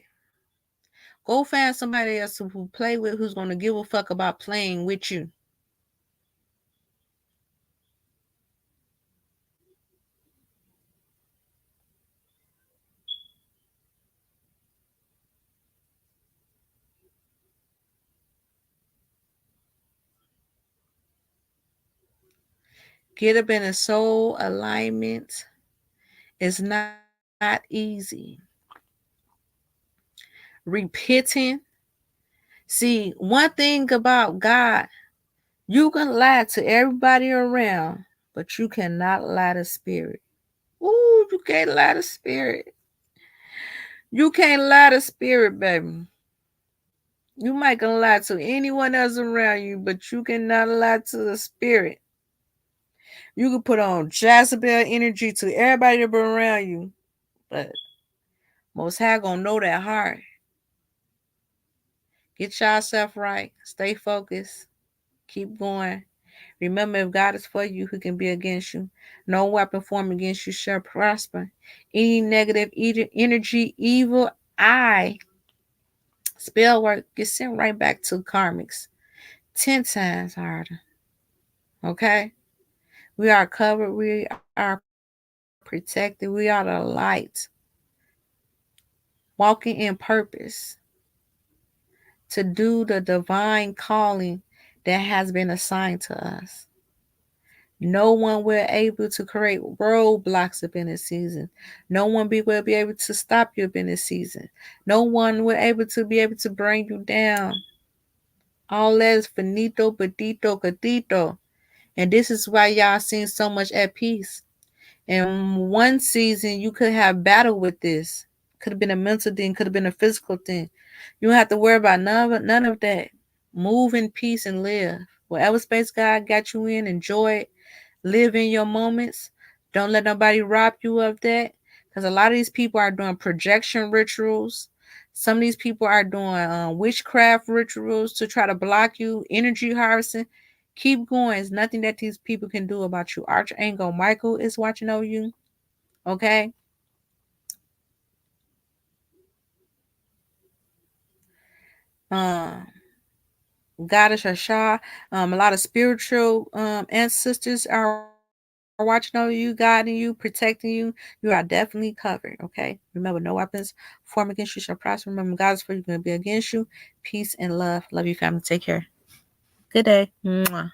Go find somebody else to play with who's going to give a fuck about playing with you. Get up in a soul alignment. It's not easy. Repenting. See, one thing about God, you can lie to everybody around, but you cannot lie to spirit. Ooh, you can't lie to spirit. You can't lie to spirit, baby. You might can lie to anyone else around you, but you cannot lie to the spirit. You can put on Jezebel energy to everybody that be around you, but Most High gonna know that heart. Get yourself right. Stay focused. Keep going. Remember, if God is for you, who can be against you? No weapon formed against you shall prosper. Any negative energy, evil eye, spell work gets sent right back to karmics 10 times harder. Okay? We are covered. We are protected. We are the light. Walking in purpose to do the divine calling that has been assigned to us. No one will be able to create roadblocks up in this season. No one will be able to stop you up in this season. No one will be able to bring you down. All that is finito, petito, catito. And this is why y'all seem so much at peace. In one season, you could have battle with this. Could have been a mental thing, could have been a physical thing. You don't have to worry about none of that. Move in peace and live. Whatever space God got you in, enjoy it. Live in your moments. Don't let nobody rob you of that. Because a lot of these people are doing projection rituals. Some of these people are doing witchcraft rituals to try to block you, energy harvesting. Keep going. There's nothing that these people can do about you. Archangel Michael is watching over you. Okay? Goddess Ashah, a lot of spiritual ancestors are watching over you, guiding you, protecting you. You are definitely covered. Okay. Remember, no weapons formed against you shall prosper. Remember, God is for you, going to be against you. Peace and love. Love you, family. Take care. Good day. Mwah.